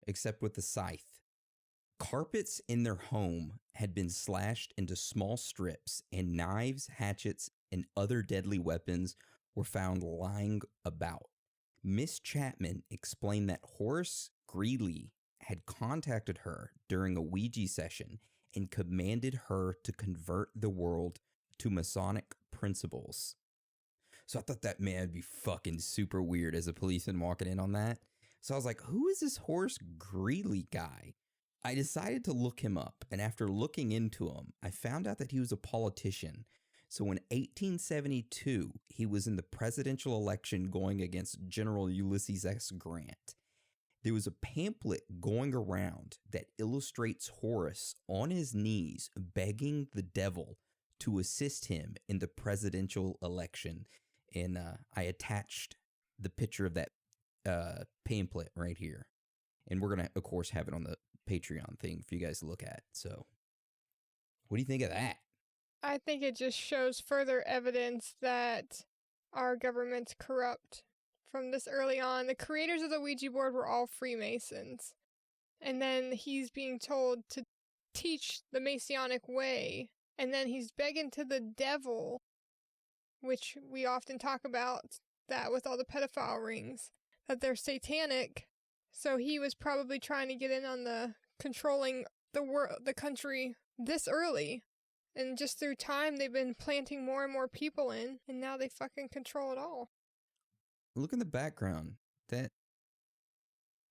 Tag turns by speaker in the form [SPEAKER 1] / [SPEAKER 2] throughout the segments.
[SPEAKER 1] except with the scythe. Carpets in their home had been slashed into small strips, and knives, hatchets, and other deadly weapons were found lying about. Miss Chapman explained that Horace Greeley had contacted her during a Ouija session and commanded her to convert the world to Masonic principles. So I thought that man would be fucking super weird as a policeman walking in on that. So I was like, who is this Horace Greeley guy? I decided to look him up, and after looking into him, I found out that he was a politician. So in 1872, he was in the presidential election going against General Ulysses S. Grant. There was a pamphlet going around that illustrates Horace on his knees begging the devil to assist him in the presidential election. And I attached the picture of that pamphlet right here. And we're going to, of course, have it on the Patreon thing for you guys to look at. So what do you think of that?
[SPEAKER 2] I think it just shows further evidence that our government's corrupt. From this early on, the creators of the Ouija board were all Freemasons. And then he's being told to teach the Masonic way. And then he's begging to the devil, which we often talk about that with all the pedophile rings, that they're satanic. So he was probably trying to get in on the controlling the world, the country this early. And just through time, they've been planting more and more people in, and now they fucking control it all.
[SPEAKER 1] Look in the background. That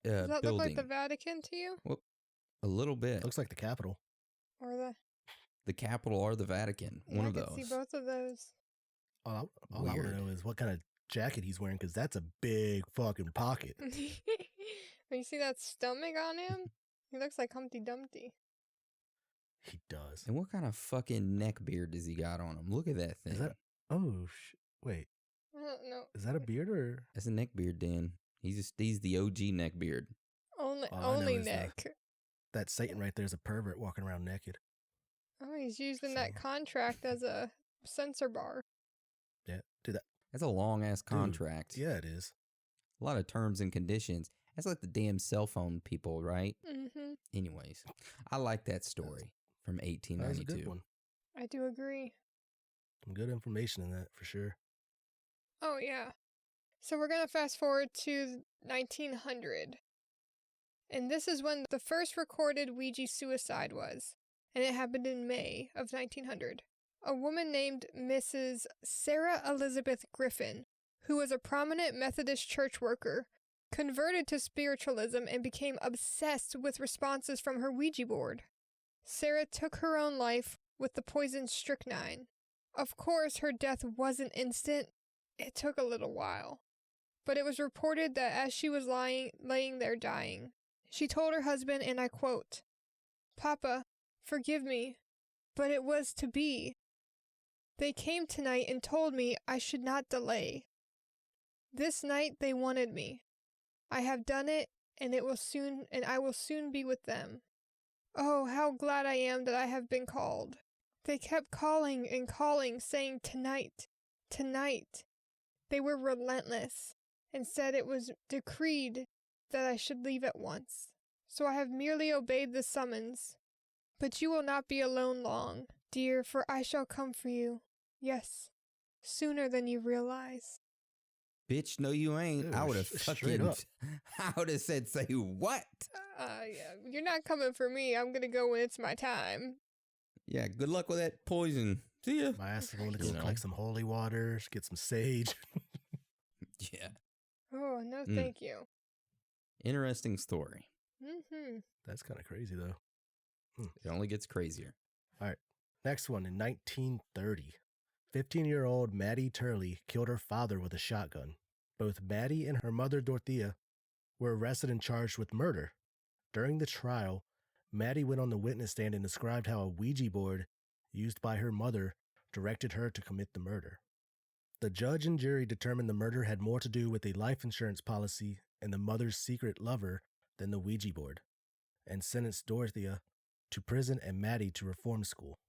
[SPEAKER 2] Does that
[SPEAKER 1] building.
[SPEAKER 2] look like the Vatican to you?
[SPEAKER 1] Well, a little bit.
[SPEAKER 3] Looks like the Capitol.
[SPEAKER 2] Or
[SPEAKER 1] the Capitol or the Vatican.
[SPEAKER 2] Yeah,
[SPEAKER 1] one of
[SPEAKER 2] I
[SPEAKER 1] those.
[SPEAKER 2] can see both of those.
[SPEAKER 3] All I want
[SPEAKER 1] Weird.
[SPEAKER 3] to know is what kind of jacket he's wearing, because that's a big fucking pocket.
[SPEAKER 2] When you see that stomach on him, he looks like Humpty Dumpty.
[SPEAKER 3] He does.
[SPEAKER 1] And what kind of fucking neck beard does he got on him? Look at that thing.
[SPEAKER 3] Is that? Oh, wait.
[SPEAKER 2] I don't know.
[SPEAKER 3] Is that a beard or?
[SPEAKER 1] That's a neck beard, Dan. He's the OG neck beard.
[SPEAKER 2] Only
[SPEAKER 3] All I know is,
[SPEAKER 2] neck.
[SPEAKER 3] That Satan right there is a pervert walking around naked.
[SPEAKER 2] Oh, he's using
[SPEAKER 3] So-
[SPEAKER 2] that contract as a censor bar.
[SPEAKER 3] Yeah, do that.
[SPEAKER 1] That's a long ass contract.
[SPEAKER 3] Yeah, it is.
[SPEAKER 1] A lot of terms and conditions. That's like the damn cell phone people, right?
[SPEAKER 2] Mm-hmm.
[SPEAKER 1] Anyways, I like that story from
[SPEAKER 3] That was a
[SPEAKER 1] 1892.
[SPEAKER 3] good one.
[SPEAKER 2] I do agree.
[SPEAKER 3] Some good information in that for sure.
[SPEAKER 2] Oh, yeah. So we're going to fast forward to 1900. And this is when the first recorded Ouija suicide was. And it happened in May of 1900. A woman named Mrs. Sarah Elizabeth Griffin, who was a prominent Methodist church worker, converted to spiritualism and became obsessed with responses from her Ouija board. Sarah took her own life with the poison strychnine. Of course, her death wasn't instant. It took a little while. But it was reported that as she was laying there dying, she told her husband, and I quote, "Papa, forgive me, but it was to be. They came tonight and told me I should not delay. This night they wanted me. I have done it, and I will soon be with them. Oh, how glad I am that I have been called. They kept calling and calling, saying tonight, tonight. They were relentless, and said it was decreed that I should leave at once. So I have merely obeyed the summons. But you will not be alone long, dear, for I shall come for you. Yes, sooner than you realize."
[SPEAKER 1] Bitch, no you ain't.
[SPEAKER 3] Ew,
[SPEAKER 1] I would have
[SPEAKER 3] straight
[SPEAKER 1] fucking,
[SPEAKER 3] up.
[SPEAKER 1] I would have said, say what?
[SPEAKER 2] Yeah, you're not coming for me. I'm gonna go when it's my time.
[SPEAKER 1] Yeah, good luck with that poison. See ya.
[SPEAKER 3] My ass is going to
[SPEAKER 1] You
[SPEAKER 3] go
[SPEAKER 1] know.
[SPEAKER 3] collect some holy water, get some sage.
[SPEAKER 1] Yeah.
[SPEAKER 2] Oh, no
[SPEAKER 1] Mm.
[SPEAKER 2] thank you.
[SPEAKER 1] Interesting story.
[SPEAKER 2] Mm-hmm.
[SPEAKER 3] That's kind of crazy, though.
[SPEAKER 1] It only gets crazier.
[SPEAKER 3] Next one, in 1930, 15-year-old Maddie Turley killed her father with a shotgun. Both Maddie and her mother, Dorothea, were arrested and charged with murder. During the trial, Maddie went on the witness stand and described how a Ouija board used by her mother directed her to commit the murder. The judge and jury determined the murder had more to do with a life insurance policy and the mother's secret lover than the Ouija board, and sentenced Dorothea to prison and Maddie to reform school.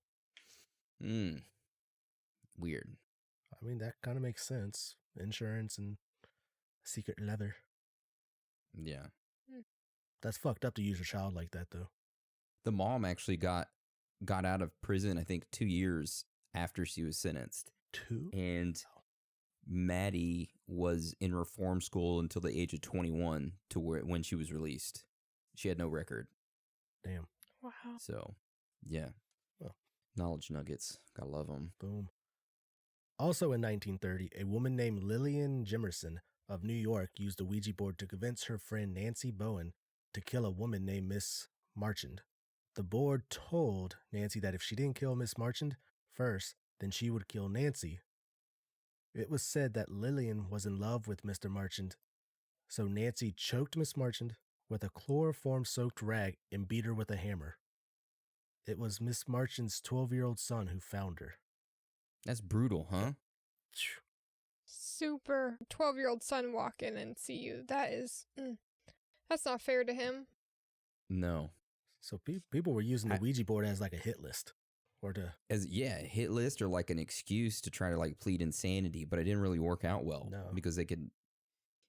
[SPEAKER 1] Weird.
[SPEAKER 3] I mean, that kind of makes sense. Insurance and secret leather.
[SPEAKER 1] Yeah.
[SPEAKER 3] That's fucked up to use your child like that, though.
[SPEAKER 1] The mom actually got out of prison, I think, 2 years after she was sentenced.
[SPEAKER 3] 2?
[SPEAKER 1] And Maddie was in reform school until the age of 21 to when she was released. She had no record.
[SPEAKER 3] Damn.
[SPEAKER 2] Wow.
[SPEAKER 1] So, yeah.
[SPEAKER 3] Well.
[SPEAKER 1] Knowledge nuggets. Gotta love them.
[SPEAKER 3] Boom. Also in 1930, a woman named Lillian Jimerson of New York used a Ouija board to convince her friend Nancy Bowen to kill a woman named Miss Marchand. The board told Nancy that if she didn't kill Miss Marchand first, then she would kill Nancy. It was said that Lillian was in love with Mr. Marchand, so Nancy choked Miss Marchand with a chloroform-soaked rag and beat her with a hammer. It was Miss Marchand's 12-year-old son who found her.
[SPEAKER 1] That's brutal, huh?
[SPEAKER 2] Super 12-year-old son walk in and see you. That is, that's not fair to him.
[SPEAKER 1] No.
[SPEAKER 3] So people were using the Ouija board as like a hit list. Or to...
[SPEAKER 1] a hit list or like an excuse to try to like plead insanity, but it didn't really work out well.
[SPEAKER 3] No.
[SPEAKER 1] Because they could,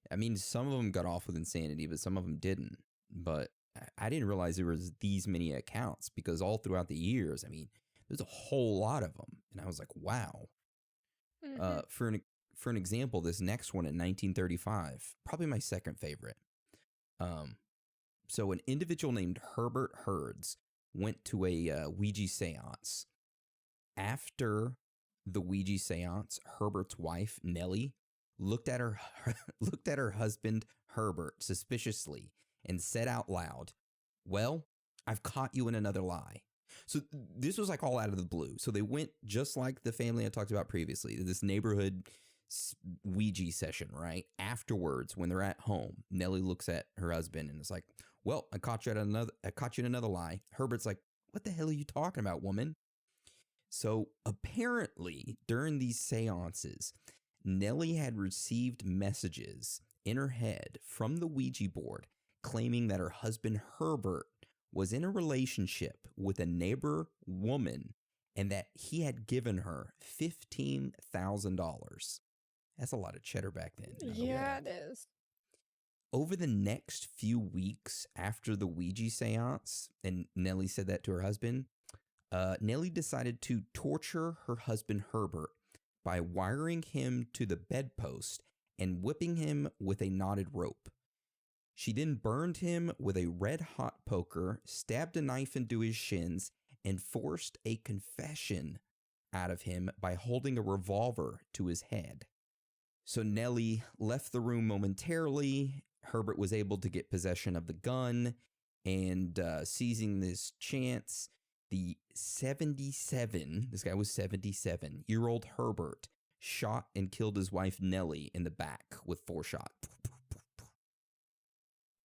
[SPEAKER 1] I mean, some of them got off with insanity, but some of them didn't. But I didn't realize there was these many accounts because all throughout the years, I mean, there's a whole lot of them. And I was like, wow.
[SPEAKER 2] Mm-hmm.
[SPEAKER 1] For an example, this next one in 1935, probably my second favorite. So an individual named Herbert Herds went to a Ouija seance. After the Ouija seance, Herbert's wife, Nellie, looked at her husband, Herbert, suspiciously and said out loud, "Well, I've caught you in another lie." So this was like all out of the blue. So they went just like the family I talked about previously, to this neighborhood Ouija session, right? Afterwards, when they're at home, Nellie looks at her husband and is like, "Well, I caught you in another lie." Herbert's like, "What the hell are you talking about, woman?" So apparently, during these seances, Nellie had received messages in her head from the Ouija board claiming that her husband Herbert was in a relationship with a neighbor woman and that he had given her $15,000. That's a lot of cheddar back then.
[SPEAKER 2] Yeah, it is.
[SPEAKER 1] Over the next few weeks after the Ouija seance, and Nellie said that to her husband, Nellie decided to torture her husband Herbert by wiring him to the bedpost and whipping him with a knotted rope. She then burned him with a red-hot poker, stabbed a knife into his shins, and forced a confession out of him by holding a revolver to his head. So Nellie left the room momentarily. Herbert was able to get possession of the gun, and seizing this chance, the 77-year-old Herbert shot and killed his wife Nellie in the back with 4 shots.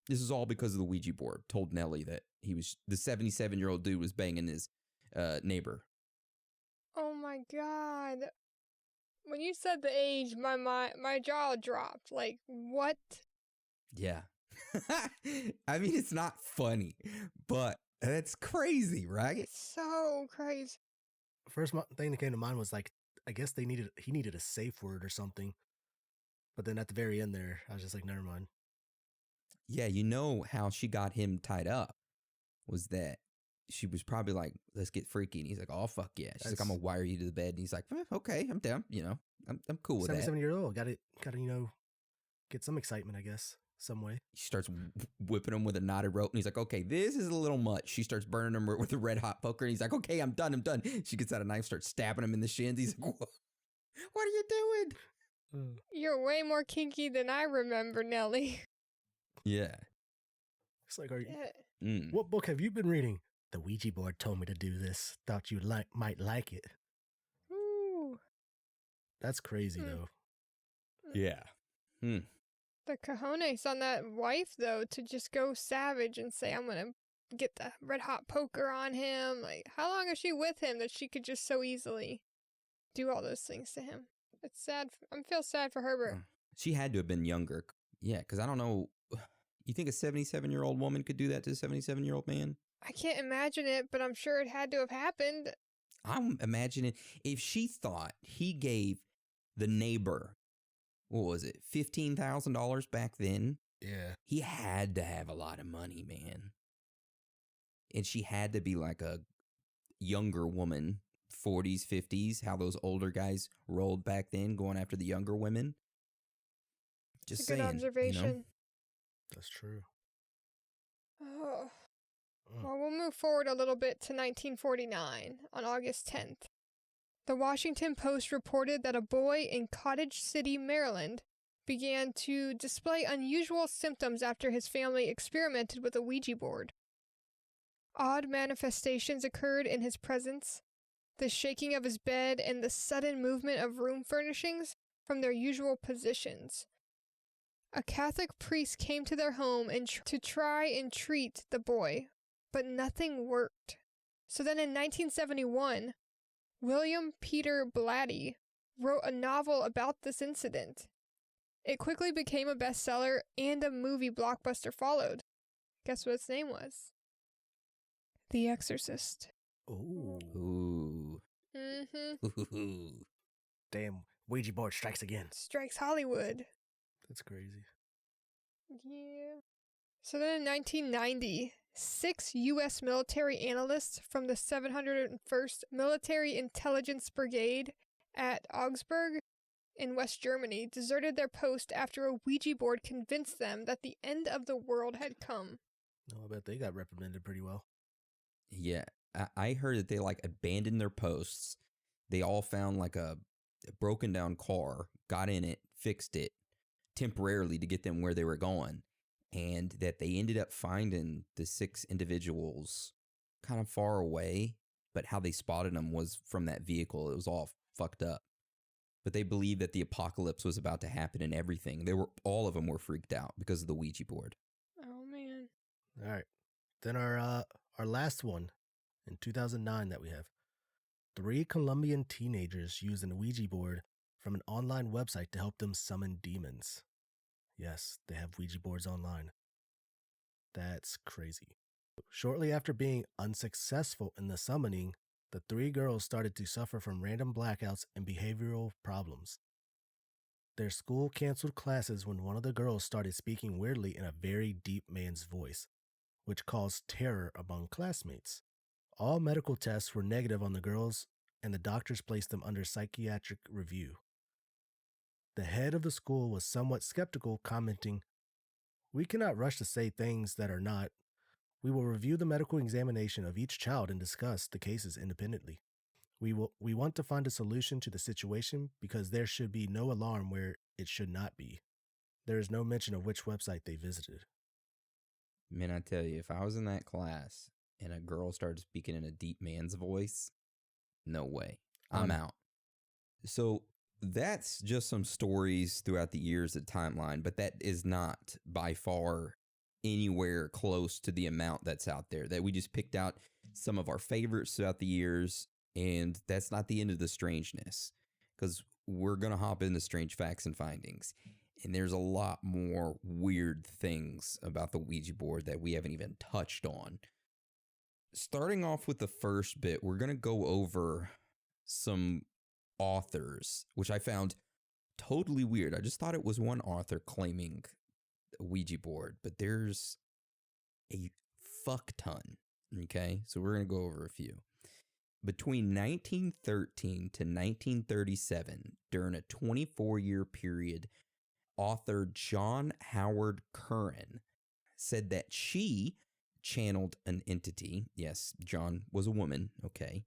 [SPEAKER 1] This is all because of the Ouija board told Nellie that the 77-year-old dude was banging his neighbor.
[SPEAKER 2] Oh my God. When you said the age, my jaw dropped. Like, what?
[SPEAKER 1] Yeah. I mean, it's not funny, but it's crazy, right?
[SPEAKER 2] It's so crazy.
[SPEAKER 3] First thing that came to mind was like, I guess he needed a safe word or something. But then at the very end there, I was just like, never mind.
[SPEAKER 1] Yeah, you know how she got him tied up was that she was probably like, "Let's get freaky," and he's like, "Oh fuck yeah!" She's like, "I'm gonna wire you to the bed," and he's like, "Okay, I'm down. You know, I'm cool with that."
[SPEAKER 3] 77-year-old, got to get some excitement, I guess, some way.
[SPEAKER 1] She starts whipping him with a knotted rope, and he's like, "Okay, this is a little much." She starts burning him with a red hot poker, and he's like, "Okay, I'm done. She gets out a knife, starts stabbing him in the shins. He's like, "What are you doing?"
[SPEAKER 2] You're way more kinky than I remember, Nellie.
[SPEAKER 1] Yeah.
[SPEAKER 3] It's like, what book have you been reading? The Ouija board told me to do this. Thought you might like it.
[SPEAKER 2] Ooh.
[SPEAKER 3] That's crazy, though.
[SPEAKER 1] Yeah.
[SPEAKER 2] The cojones on that wife, though, to just go savage and say, "I'm going to get the red hot poker on him." Like, how long is she with him that she could just so easily do all those things to him? It's sad. I feel sad for Herbert.
[SPEAKER 1] She had to have been younger. Yeah, because I don't know. You think a 77-year-old woman could do that to a 77-year-old man?
[SPEAKER 2] I can't imagine it, but I'm sure it had to have happened.
[SPEAKER 1] I'm imagining if she thought he gave the neighbor, what was it, $15,000 back then
[SPEAKER 3] Yeah.
[SPEAKER 1] He had to have a lot of money, man. And she had to be like a younger woman, 40s, 50s, how those older guys rolled back then going after the younger women.
[SPEAKER 2] It's
[SPEAKER 1] Just
[SPEAKER 2] a good
[SPEAKER 1] saying,
[SPEAKER 2] observation.
[SPEAKER 3] That's true.
[SPEAKER 2] Oh.
[SPEAKER 3] Mm.
[SPEAKER 2] Well, we'll move forward a little bit to 1949 on August 10th. The Washington Post reported that a boy in Cottage City, Maryland, began to display unusual symptoms after his family experimented with a Ouija board. Odd manifestations occurred in his presence, the shaking of his bed and the sudden movement of room furnishings from their usual positions. A Catholic priest came to their home to try and treat the boy, but nothing worked. So then in 1971, William Peter Blatty wrote a novel about this incident. It quickly became a bestseller and a movie blockbuster followed. Guess what its name was? The Exorcist.
[SPEAKER 3] Ooh.
[SPEAKER 1] Ooh.
[SPEAKER 2] Mm-hmm.
[SPEAKER 1] Ooh.
[SPEAKER 3] Damn, Ouija board strikes again.
[SPEAKER 2] Strikes Hollywood.
[SPEAKER 3] That's crazy.
[SPEAKER 2] Yeah. So then in 1990, 6 U.S. military analysts from the 701st Military Intelligence Brigade at Augsburg in West Germany deserted their post after a Ouija board convinced them that the end of the world had come.
[SPEAKER 3] No, I bet they got reprimanded pretty well.
[SPEAKER 1] Yeah, I heard that they like abandoned their posts. They all found like a broken down car, got in it, fixed it temporarily to get them where they were going. And that they ended up finding the 6 individuals kind of far away, but how they spotted them was from that vehicle. It was all fucked up. But they believed that the apocalypse was about to happen and everything. All of them were freaked out because of the Ouija board.
[SPEAKER 2] Oh, man.
[SPEAKER 3] All right. Then our last one in 2009 that we have. 3 Colombian teenagers used an Ouija board from an online website to help them summon demons. Yes, they have Ouija boards online. That's crazy. Shortly after being unsuccessful in the summoning, the 3 girls started to suffer from random blackouts and behavioral problems. Their school canceled classes when one of the girls started speaking weirdly in a very deep man's voice, which caused terror among classmates. All medical tests were negative on the girls, and the doctors placed them under psychiatric review. The head of the school was somewhat skeptical, commenting, "We cannot rush to say things that are not. We will review the medical examination of each child and discuss the cases independently. We want to find a solution to the situation because there should be no alarm where it should not be." There is no mention of which website they visited.
[SPEAKER 1] Man, I tell you, if I was in that class and a girl started speaking in a deep man's voice, no way. I'm out. So that's just some stories throughout the years of timeline, but that is not by far anywhere close to the amount that's out there. That we just picked out some of our favorites throughout the years, and that's not the end of the strangeness, because we're going to hop into strange facts and findings. And there's a lot more weird things about the Ouija board that we haven't even touched on. Starting off with the first bit, we're going to go over some authors, which I found totally weird. I just thought it was one author claiming a Ouija board, but there's a fuck ton. Okay, so we're going to go over a few. Between 1913 to 1937, during a 24-year period, author John Howard Curran said that she channeled an entity. Yes, John was a woman, okay,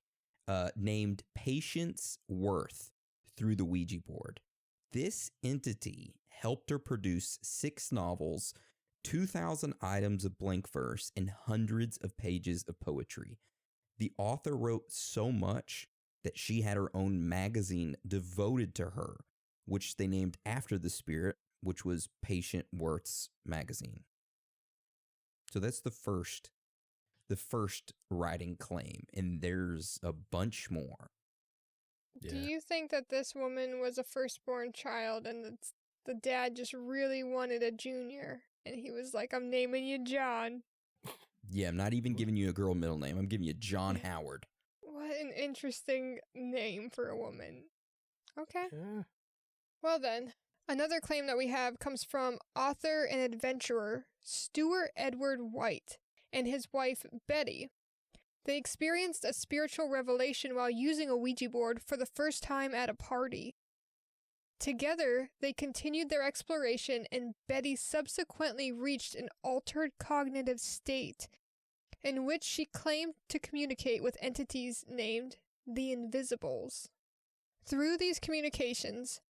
[SPEAKER 1] named Patience Worth through the Ouija board. This entity helped her produce 6 novels, 2,000 items of blank verse, and hundreds of pages of poetry. The author wrote so much that she had her own magazine devoted to her, which they named after the spirit, which was Patient Worth's magazine. So that's the first writing claim, and there's a bunch more.
[SPEAKER 2] Do you think that this woman was a firstborn child and the dad just really wanted a junior? And he was like, "I'm naming you John."
[SPEAKER 1] Yeah, I'm not even giving you a girl middle name. I'm giving you John Howard.
[SPEAKER 2] What an interesting name for a woman. Okay.
[SPEAKER 3] Yeah.
[SPEAKER 2] Well then, Another claim that we have comes from author and adventurer Stuart Edward White and his wife Betty. They experienced a spiritual revelation while using a Ouija board for the first time at a party. Together, they continued their exploration, and Betty subsequently reached an altered cognitive state in which she claimed to communicate with entities named the Invisibles. Through these communications,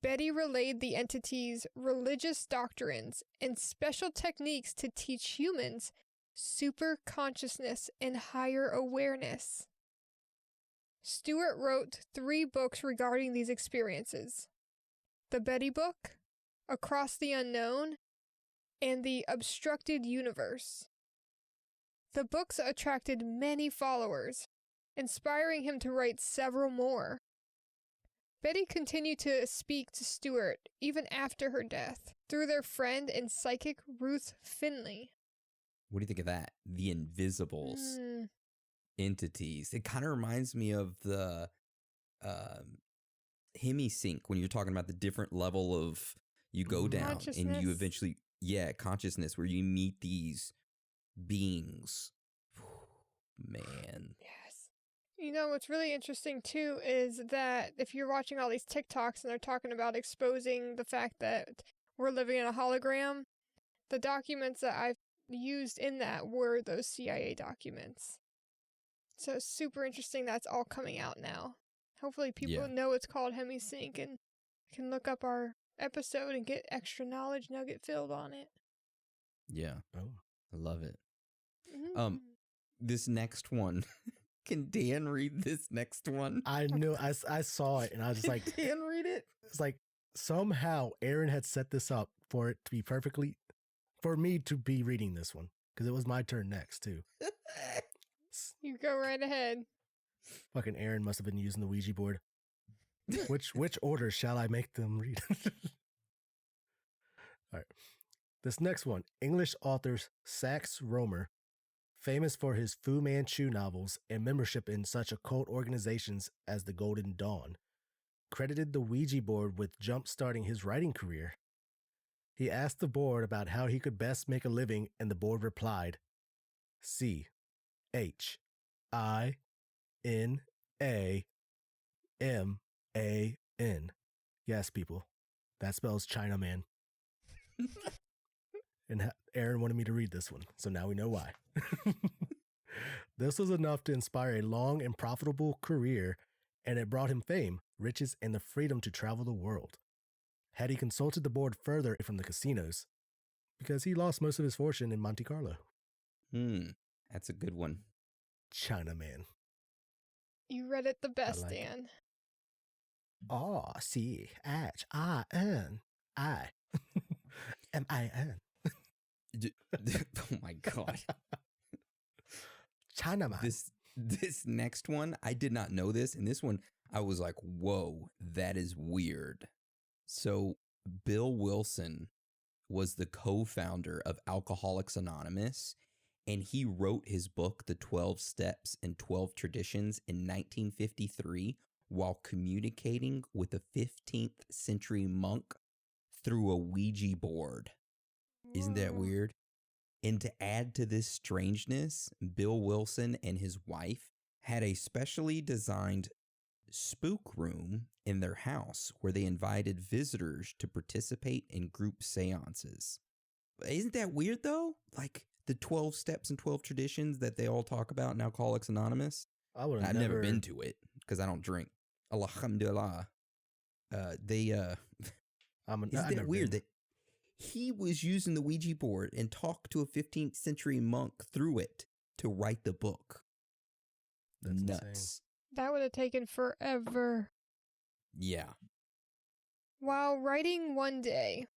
[SPEAKER 2] Betty relayed the entities' religious doctrines and special techniques to teach humans super consciousness and higher awareness. Stewart wrote 3 books regarding these experiences: The Betty Book, Across the Unknown, and The Obstructed Universe. The books attracted many followers, inspiring him to write several more. Betty continued to speak to Stewart even after her death, through their friend and psychic Ruth Finley.
[SPEAKER 1] What do you think of that? The Invisibles entities. It kind of reminds me of the hemisync when you're talking about the different level of you go down and you eventually, consciousness, where you meet these beings. Man.
[SPEAKER 2] Yes. You know, what's really interesting too is that if you're watching all these TikToks and they're talking about exposing the fact that we're living in a hologram, the documents that I've used in that were those CIA documents. So it's super interesting that's all coming out now. Hopefully people know it's called hemisync and can look up our episode and get extra knowledge nugget filled on it.
[SPEAKER 1] Yeah.
[SPEAKER 3] Oh,
[SPEAKER 1] I love it. This next one. Can Dan read this next one?
[SPEAKER 3] I knew. I saw it and I was just like,
[SPEAKER 1] Dan read it?
[SPEAKER 3] It's like somehow Aaron had set this up for it to be for me to be reading this one, because it was my turn next too.
[SPEAKER 2] You go right ahead.
[SPEAKER 3] Fucking Aaron must have been using the Ouija board. Which order shall I make them read? All right. This next one, English author Sax Rohmer, famous for his Fu Manchu novels and membership in such occult organizations as the Golden Dawn, credited the Ouija board with jump-starting his writing career. He asked the board about how he could best make a living, and the board replied, CHINAMAN. Yes, people. That spells Chinaman. And Aaron wanted me to read this one, so now we know why. This was enough to inspire a long and profitable career, and it brought him fame, riches, and the freedom to travel the world. Had he consulted the board further from the casinos, because he lost most of his fortune in Monte Carlo.
[SPEAKER 1] That's a good one.
[SPEAKER 3] Chinaman.
[SPEAKER 2] You read it the best,
[SPEAKER 3] like
[SPEAKER 2] Dan.
[SPEAKER 3] CHINAMAN.
[SPEAKER 1] Oh my God.
[SPEAKER 3] Chinaman.
[SPEAKER 1] This next one, I did not know this. And this one, I was like, whoa, that is weird. So Bill Wilson was the co-founder of Alcoholics Anonymous, and he wrote his book, The 12 Steps and 12 Traditions, in 1953 while communicating with a 15th century monk through a Ouija board. Isn't that weird? And to add to this strangeness, Bill Wilson and his wife had a specially designed spook room in their house where they invited visitors to participate in group seances. Isn't that weird though? Like the 12 steps and 12 traditions that they all talk about in Alcoholics Anonymous. I've never been to it because I don't drink. Alhamdulillah. Isn't that weird that he was using the Ouija board and talked to a 15th century monk through it to write the book?
[SPEAKER 3] That's
[SPEAKER 1] nuts.
[SPEAKER 3] insane.
[SPEAKER 2] That would have taken forever.
[SPEAKER 1] Yeah.
[SPEAKER 2] While writing one day,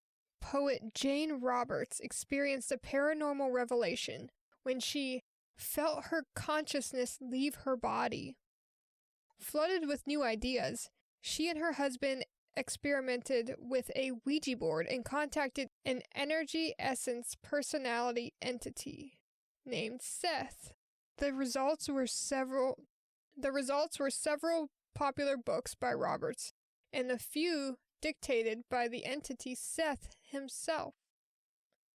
[SPEAKER 2] poet Jane Roberts experienced a paranormal revelation when she felt her consciousness leave her body. Flooded with new ideas, she and her husband experimented with a Ouija board and contacted an energy essence personality entity named Seth. The results were several popular books by Roberts and a few dictated by the entity Seth himself.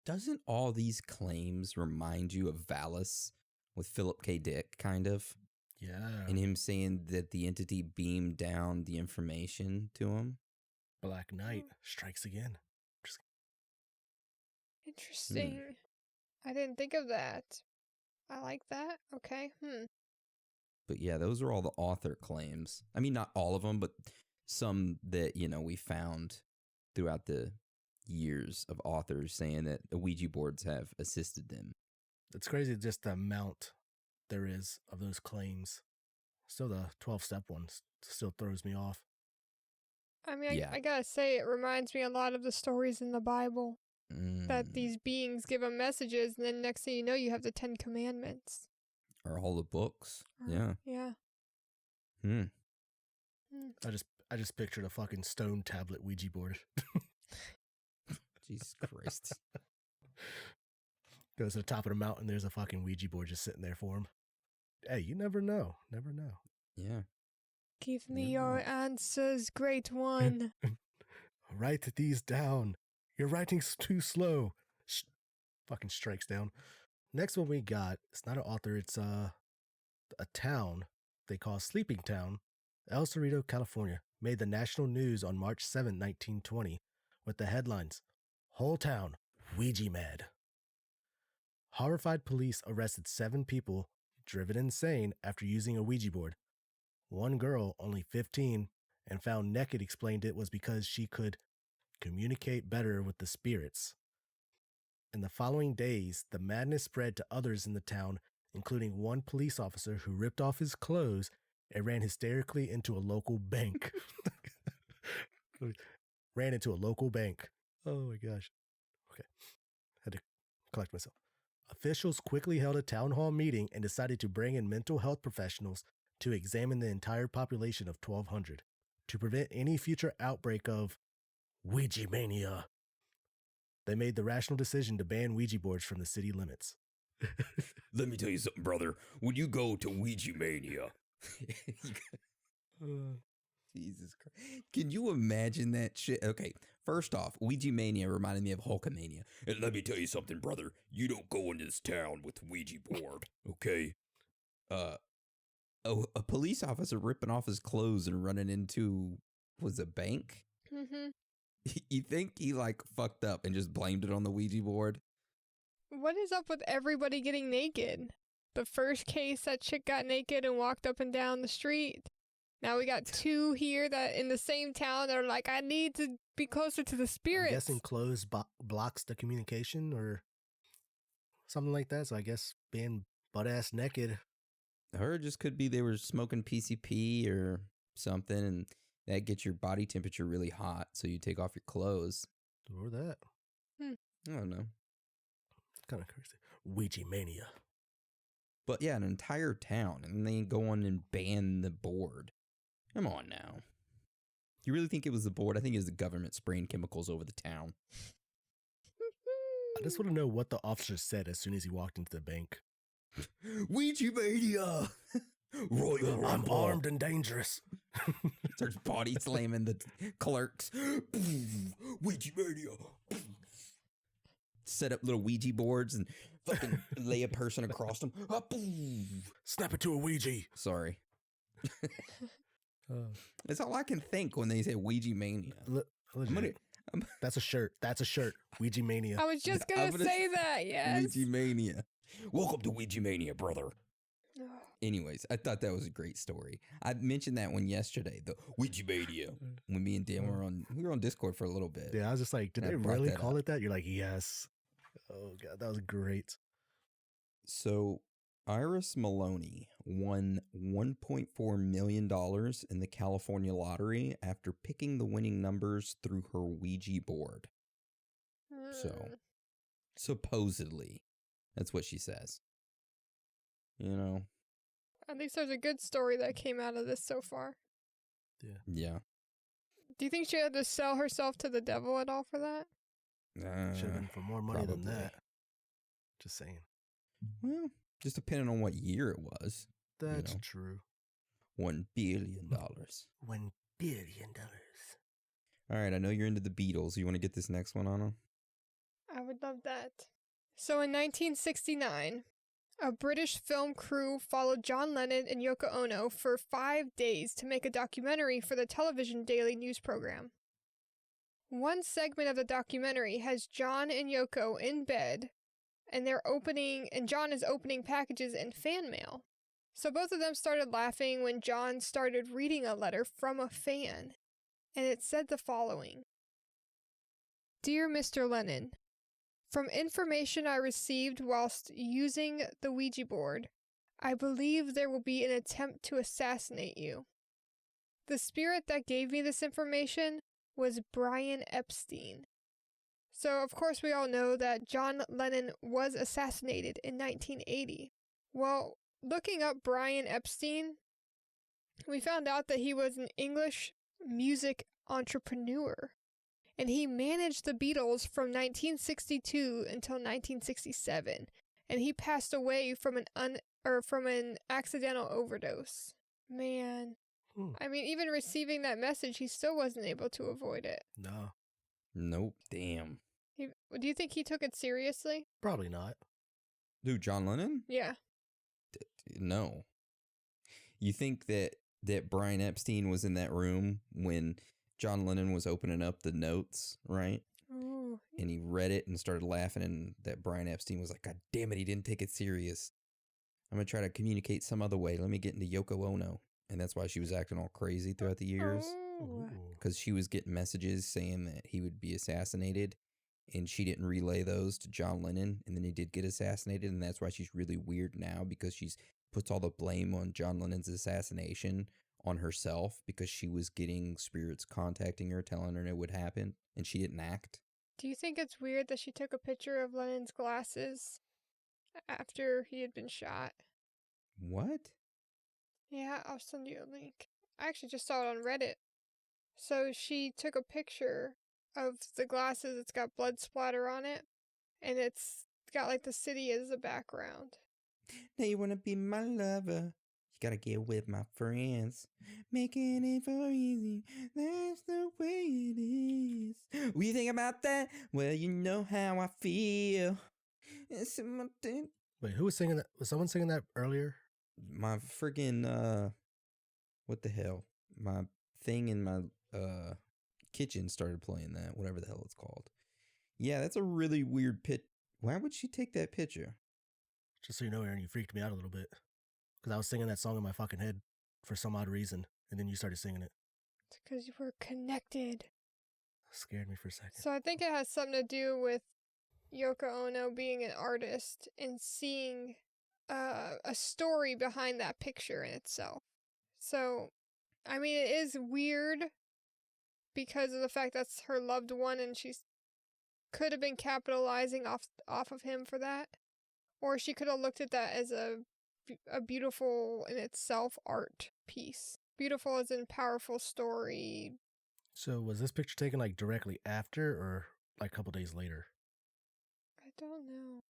[SPEAKER 1] Doesn't all these claims remind you of Valis with Philip K. Dick, kind of?
[SPEAKER 3] Yeah.
[SPEAKER 1] And him saying that the entity beamed down the information to him?
[SPEAKER 3] Black Knight strikes again.
[SPEAKER 2] Interesting. I didn't think of that. I like that. Okay.
[SPEAKER 1] But yeah, those are all the author claims. I mean, not all of them, but some that, we found throughout the years of authors saying that Ouija boards have assisted them.
[SPEAKER 3] It's crazy just the amount there is of those claims. Still, the 12-step one still throws me off.
[SPEAKER 2] I mean, I gotta say, it reminds me a lot of the stories in the Bible. That these beings give them messages, and then next thing you know, you have the 10 Commandments.
[SPEAKER 1] Or all the books. Yeah.
[SPEAKER 2] Yeah.
[SPEAKER 3] I just pictured a fucking stone tablet Ouija board.
[SPEAKER 1] Jesus Christ.
[SPEAKER 3] Goes to the top of the mountain, there's a fucking Ouija board just sitting there for him. Hey, you never know. Never know.
[SPEAKER 1] Yeah.
[SPEAKER 2] Give me your answers, great one.
[SPEAKER 3] Write these down. Your writing's too slow. Fucking strikes down. Next one we got, it's not an author, it's a town they call Sleeping Town. El Cerrito, California, made the national news on March 7, 1920, with the headlines, "Whole town, Ouija mad." Horrified police arrested 7 people driven insane after using a Ouija board. One girl, only 15, and found naked, explained it was because she could communicate better with the spirits. In the following days, the madness spread to others in the town, including one police officer who ripped off his clothes and ran hysterically into a local bank. Ran into a local bank. Oh my gosh. Okay. Had to collect myself. Officials quickly held a town hall meeting and decided to bring in mental health professionals to examine the entire population of 1,200 to prevent any future outbreak of Ouija mania. They made the rational decision to ban Ouija boards from the city limits.
[SPEAKER 1] Let me tell you something, brother. When you go to Ouija mania, Jesus Christ. Can you imagine that shit? Okay, first off, Ouija mania reminded me of Hulkamania. And let me tell you something, brother. You don't go into this town with Ouija board, okay? A police officer ripping off his clothes and running into, was a bank?
[SPEAKER 2] Mm-hmm.
[SPEAKER 1] You think he fucked up and just blamed it on the Ouija board?
[SPEAKER 2] What is up with everybody getting naked? The first case, that chick got naked and walked up and down the street. Now we got 2 here that in the same town that are like, I need to be closer to the spirits.
[SPEAKER 3] I'm guessing clothes blocks the communication or something like that. So I guess being butt-ass naked.
[SPEAKER 1] Or it just could be they were smoking PCP or something, and that gets your body temperature really hot, so you take off your clothes.
[SPEAKER 3] Or that.
[SPEAKER 1] I don't know.
[SPEAKER 3] Kind of crazy. Ouija mania.
[SPEAKER 1] But yeah, an entire town, and they go on and ban the board. Come on now. You really think it was the board? I think it was the government spraying chemicals over the town.
[SPEAKER 3] I just want to know what the officer said as soon as he walked into the bank.
[SPEAKER 1] Ouija mania! Royal
[SPEAKER 3] I'm
[SPEAKER 1] Rumble.
[SPEAKER 3] armed and dangerous.
[SPEAKER 1] Starts body slamming the clerks. Ouija mania! Set up little Ouija boards and fucking lay a person across them.
[SPEAKER 3] Snap it to a Ouija.
[SPEAKER 1] Sorry. That's all I can think when they say Ouija mania.
[SPEAKER 3] That's a shirt. That's a shirt. Ouija mania.
[SPEAKER 2] I was just gonna say that, yes.
[SPEAKER 1] Ouija mania. Welcome to Ouija mania, brother. Anyways, I thought that was a great story. I mentioned that one yesterday, the Ouija mania. When me and Dan were on Discord for a little bit.
[SPEAKER 3] Yeah, I was just like, did they really call it that? You're like, yes. Oh god, that was great.
[SPEAKER 1] So Iris Maloney won $1.4 million in the California lottery after picking the winning numbers through her Ouija board. So, supposedly, that's what she says. You know?
[SPEAKER 2] At least there's a good story that came out of this so far.
[SPEAKER 1] Yeah.
[SPEAKER 2] Do you think she had to sell herself to the devil at all for that?
[SPEAKER 3] Should have been for more money than that. Just saying.
[SPEAKER 1] Well, just depending on what year it was.
[SPEAKER 3] That's true.
[SPEAKER 1] $1 billion.
[SPEAKER 3] $1 billion.
[SPEAKER 1] All right, I know you're into the Beatles. You want to get this next one, Anna?
[SPEAKER 2] I would love that. So in 1969, a British film crew followed John Lennon and Yoko Ono for 5 days to make a documentary for the television daily news program. One segment of the documentary has John and Yoko in bed, and John is opening packages and fan mail. So both of them started laughing when John started reading a letter from a fan, and it said the following. Dear Mr. Lennon, from information I received whilst using the Ouija board, I believe there will be an attempt to assassinate you. The spirit that gave me this information was Brian Epstein. So, of course, we all know that John Lennon was assassinated in 1980. Well, looking up Brian Epstein, we found out that he was an English music entrepreneur, and he managed the Beatles from 1962 until 1967, and he passed away from an accidental overdose. Man. I mean, even receiving that message, he still wasn't able to avoid it.
[SPEAKER 3] No.
[SPEAKER 1] Nope. Damn.
[SPEAKER 2] Do you think he took it seriously?
[SPEAKER 3] Probably not.
[SPEAKER 1] Dude, John Lennon?
[SPEAKER 2] Yeah.
[SPEAKER 1] No. You think that Brian Epstein was in that room when John Lennon was opening up the notes, right?
[SPEAKER 2] Ooh.
[SPEAKER 1] And he read it and started laughing, and that Brian Epstein was like, God damn it, he didn't take it serious. I'm going to try to communicate some other way. Let me get into Yoko Ono. And that's why she was acting all crazy throughout the years. Because she was getting messages saying that he would be assassinated, and she didn't relay those to John Lennon, and then he did get assassinated, and that's why she's really weird now, because she's puts all the blame on John Lennon's assassination on herself, because she was getting spirits contacting her, telling her it would happen, and she didn't act.
[SPEAKER 2] Do you think it's weird that she took a picture of Lennon's glasses after he had been shot?
[SPEAKER 1] What?
[SPEAKER 2] Yeah, I'll send you a link. I actually just saw it on Reddit. So she took a picture of the glasses. It's got blood splatter on it, and it's got like the city as the background.
[SPEAKER 1] Now you want to be my lover. You gotta get with my friends. Making it for easy. That's the way it is. What do you think about that? Well, you know how I feel.
[SPEAKER 3] Wait, who was singing that? Was someone singing that earlier?
[SPEAKER 1] My friggin', what the hell? My thing in my kitchen started playing that, whatever the hell it's called. Yeah, that's a really weird Why would she take that picture?
[SPEAKER 3] Just so you know, Aaron, you freaked me out a little bit. Because I was singing that song in my fucking head for some odd reason, and then you started singing it.
[SPEAKER 2] It's because you were connected.
[SPEAKER 3] Scared me for a second.
[SPEAKER 2] So I think it has something to do with Yoko Ono being an artist and seeing a story behind that picture in itself. So, I mean, it is weird because of the fact that's her loved one, and she could have been capitalizing off of him for that, or she could have looked at that as a beautiful in itself art piece. Beautiful as in powerful story.
[SPEAKER 3] So was this picture taken like directly after or like a couple days later?
[SPEAKER 2] I don't know.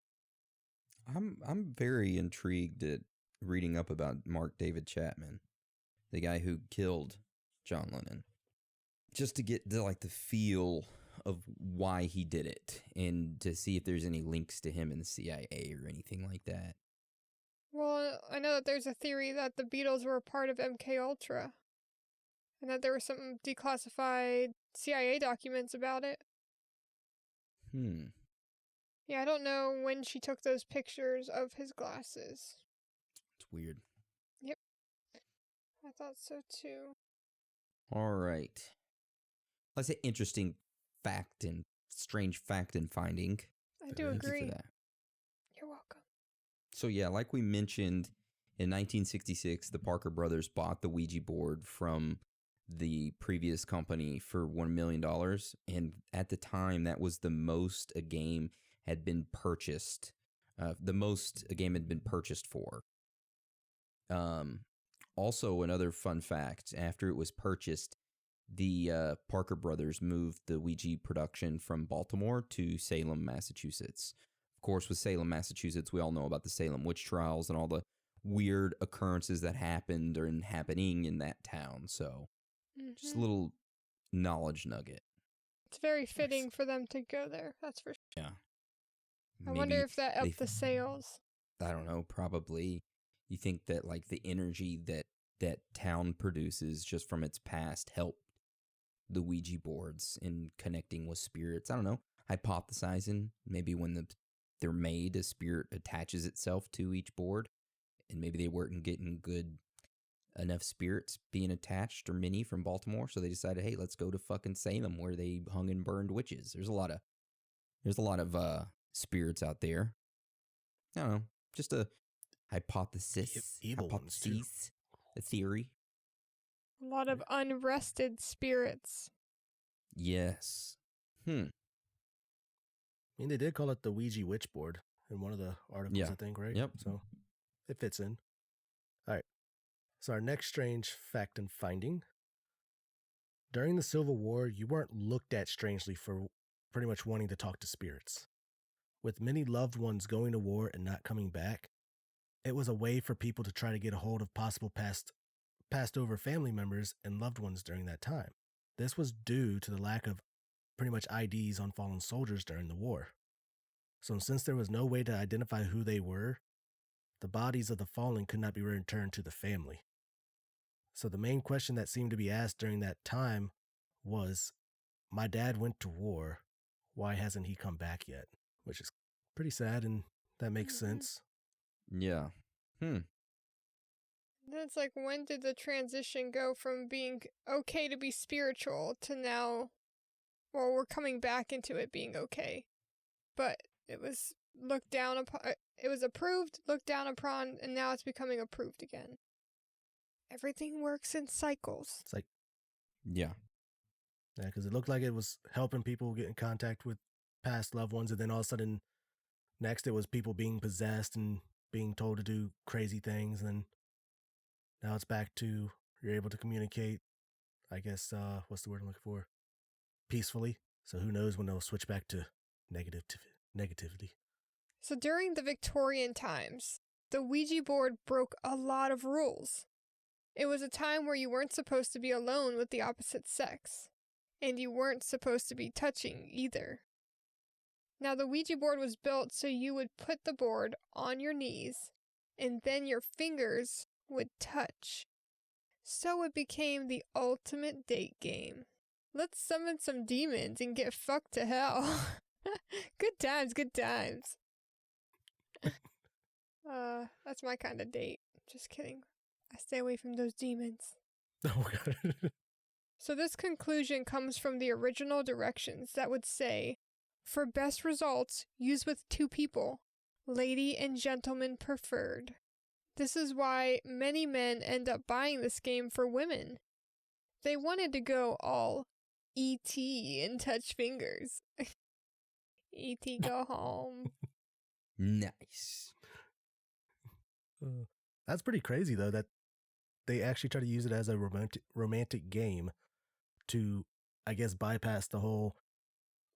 [SPEAKER 1] I'm very intrigued at reading up about Mark David Chapman, the guy who killed John Lennon, just to get the feel of why he did it and to see if there's any links to him in the CIA or anything like that.
[SPEAKER 2] Well, I know that there's a theory that the Beatles were a part of MK Ultra, and that there were some declassified CIA documents about it. Yeah, I don't know when she took those pictures of his glasses.
[SPEAKER 1] It's weird.
[SPEAKER 2] Yep. I thought so too.
[SPEAKER 1] All right. Let's say interesting fact and strange fact and finding.
[SPEAKER 2] I do
[SPEAKER 1] Thank
[SPEAKER 2] agree.
[SPEAKER 1] you for that.
[SPEAKER 2] You're welcome.
[SPEAKER 1] So yeah, like we mentioned, in 1966, the Parker brothers bought the Ouija board from the previous company for $1 million. And at the time, that was the most a game had been purchased. The most a game had been purchased for. Also, another fun fact, after it was purchased, the Parker brothers moved the Ouija production from Baltimore to Salem, Massachusetts. Of course, with Salem, Massachusetts, we all know about the Salem witch trials and all the weird occurrences that happened or happening in that town. So, just a little knowledge nugget.
[SPEAKER 2] It's very fitting for them to go there. That's for sure.
[SPEAKER 1] Yeah.
[SPEAKER 2] I wonder if that upped the sales.
[SPEAKER 1] I don't know. Probably. You think that like the energy that town produces just from its past helped the Ouija boards in connecting with spirits. I don't know. Hypothesizing maybe when they're made, a spirit attaches itself to each board, and maybe they weren't getting good enough spirits being attached or many from Baltimore, so they decided, hey, let's go to fucking Salem where they hung and burned witches. There's a lot of spirits out there. I don't know. Just a hypothesis.
[SPEAKER 3] Evil ones too.
[SPEAKER 1] A theory.
[SPEAKER 2] A lot of unrested spirits.
[SPEAKER 1] Yes.
[SPEAKER 3] I mean, they did call it the Ouija witch board in one of the articles, I think, right?
[SPEAKER 1] Yep.
[SPEAKER 3] So it fits in. All right. So our next strange fact and finding. During the Civil War, you weren't looked at strangely for pretty much wanting to talk to spirits. With many loved ones going to war and not coming back, it was a way for people to try to get a hold of possible passed over family members and loved ones during that time. This was due to the lack of pretty much IDs on fallen soldiers during the war. So since there was no way to identify who they were, the bodies of the fallen could not be returned to the family. So the main question that seemed to be asked during that time was, my dad went to war, why hasn't he come back yet? Which is pretty sad, and that makes sense.
[SPEAKER 1] Yeah.
[SPEAKER 2] Then it's like, when did the transition go from being okay to be spiritual to now, well, we're coming back into it being okay. But it was looked down upon, it was approved, looked down upon, and now it's becoming approved again. Everything works in cycles.
[SPEAKER 3] It's like,
[SPEAKER 1] yeah,
[SPEAKER 3] because it looked like it was helping people get in contact with past loved ones, and then all of a sudden, next it was people being possessed and being told to do crazy things, and then now it's back to you're able to communicate, I guess, what's the word I'm looking for? Peacefully. So who knows when they'll switch back to negativity.
[SPEAKER 2] So during the Victorian times, the Ouija board broke a lot of rules. It was a time where you weren't supposed to be alone with the opposite sex, and you weren't supposed to be touching either. Now, the Ouija board was built so you would put the board on your knees, and then your fingers would touch. So it became the ultimate date game. Let's summon some demons and get fucked to hell. Good times, good times. That's my kind of date. Just kidding. I stay away from those demons.
[SPEAKER 3] Oh, God.
[SPEAKER 2] So this conclusion comes from the original directions that would say, for best results, use with 2 people, lady and gentleman preferred. This is why many men end up buying this game for women. They wanted to go all E.T. and touch fingers. E.T. go home.
[SPEAKER 1] Nice.
[SPEAKER 3] That's pretty crazy, though, that they actually try to use it as a romantic game to, I guess, bypass the whole,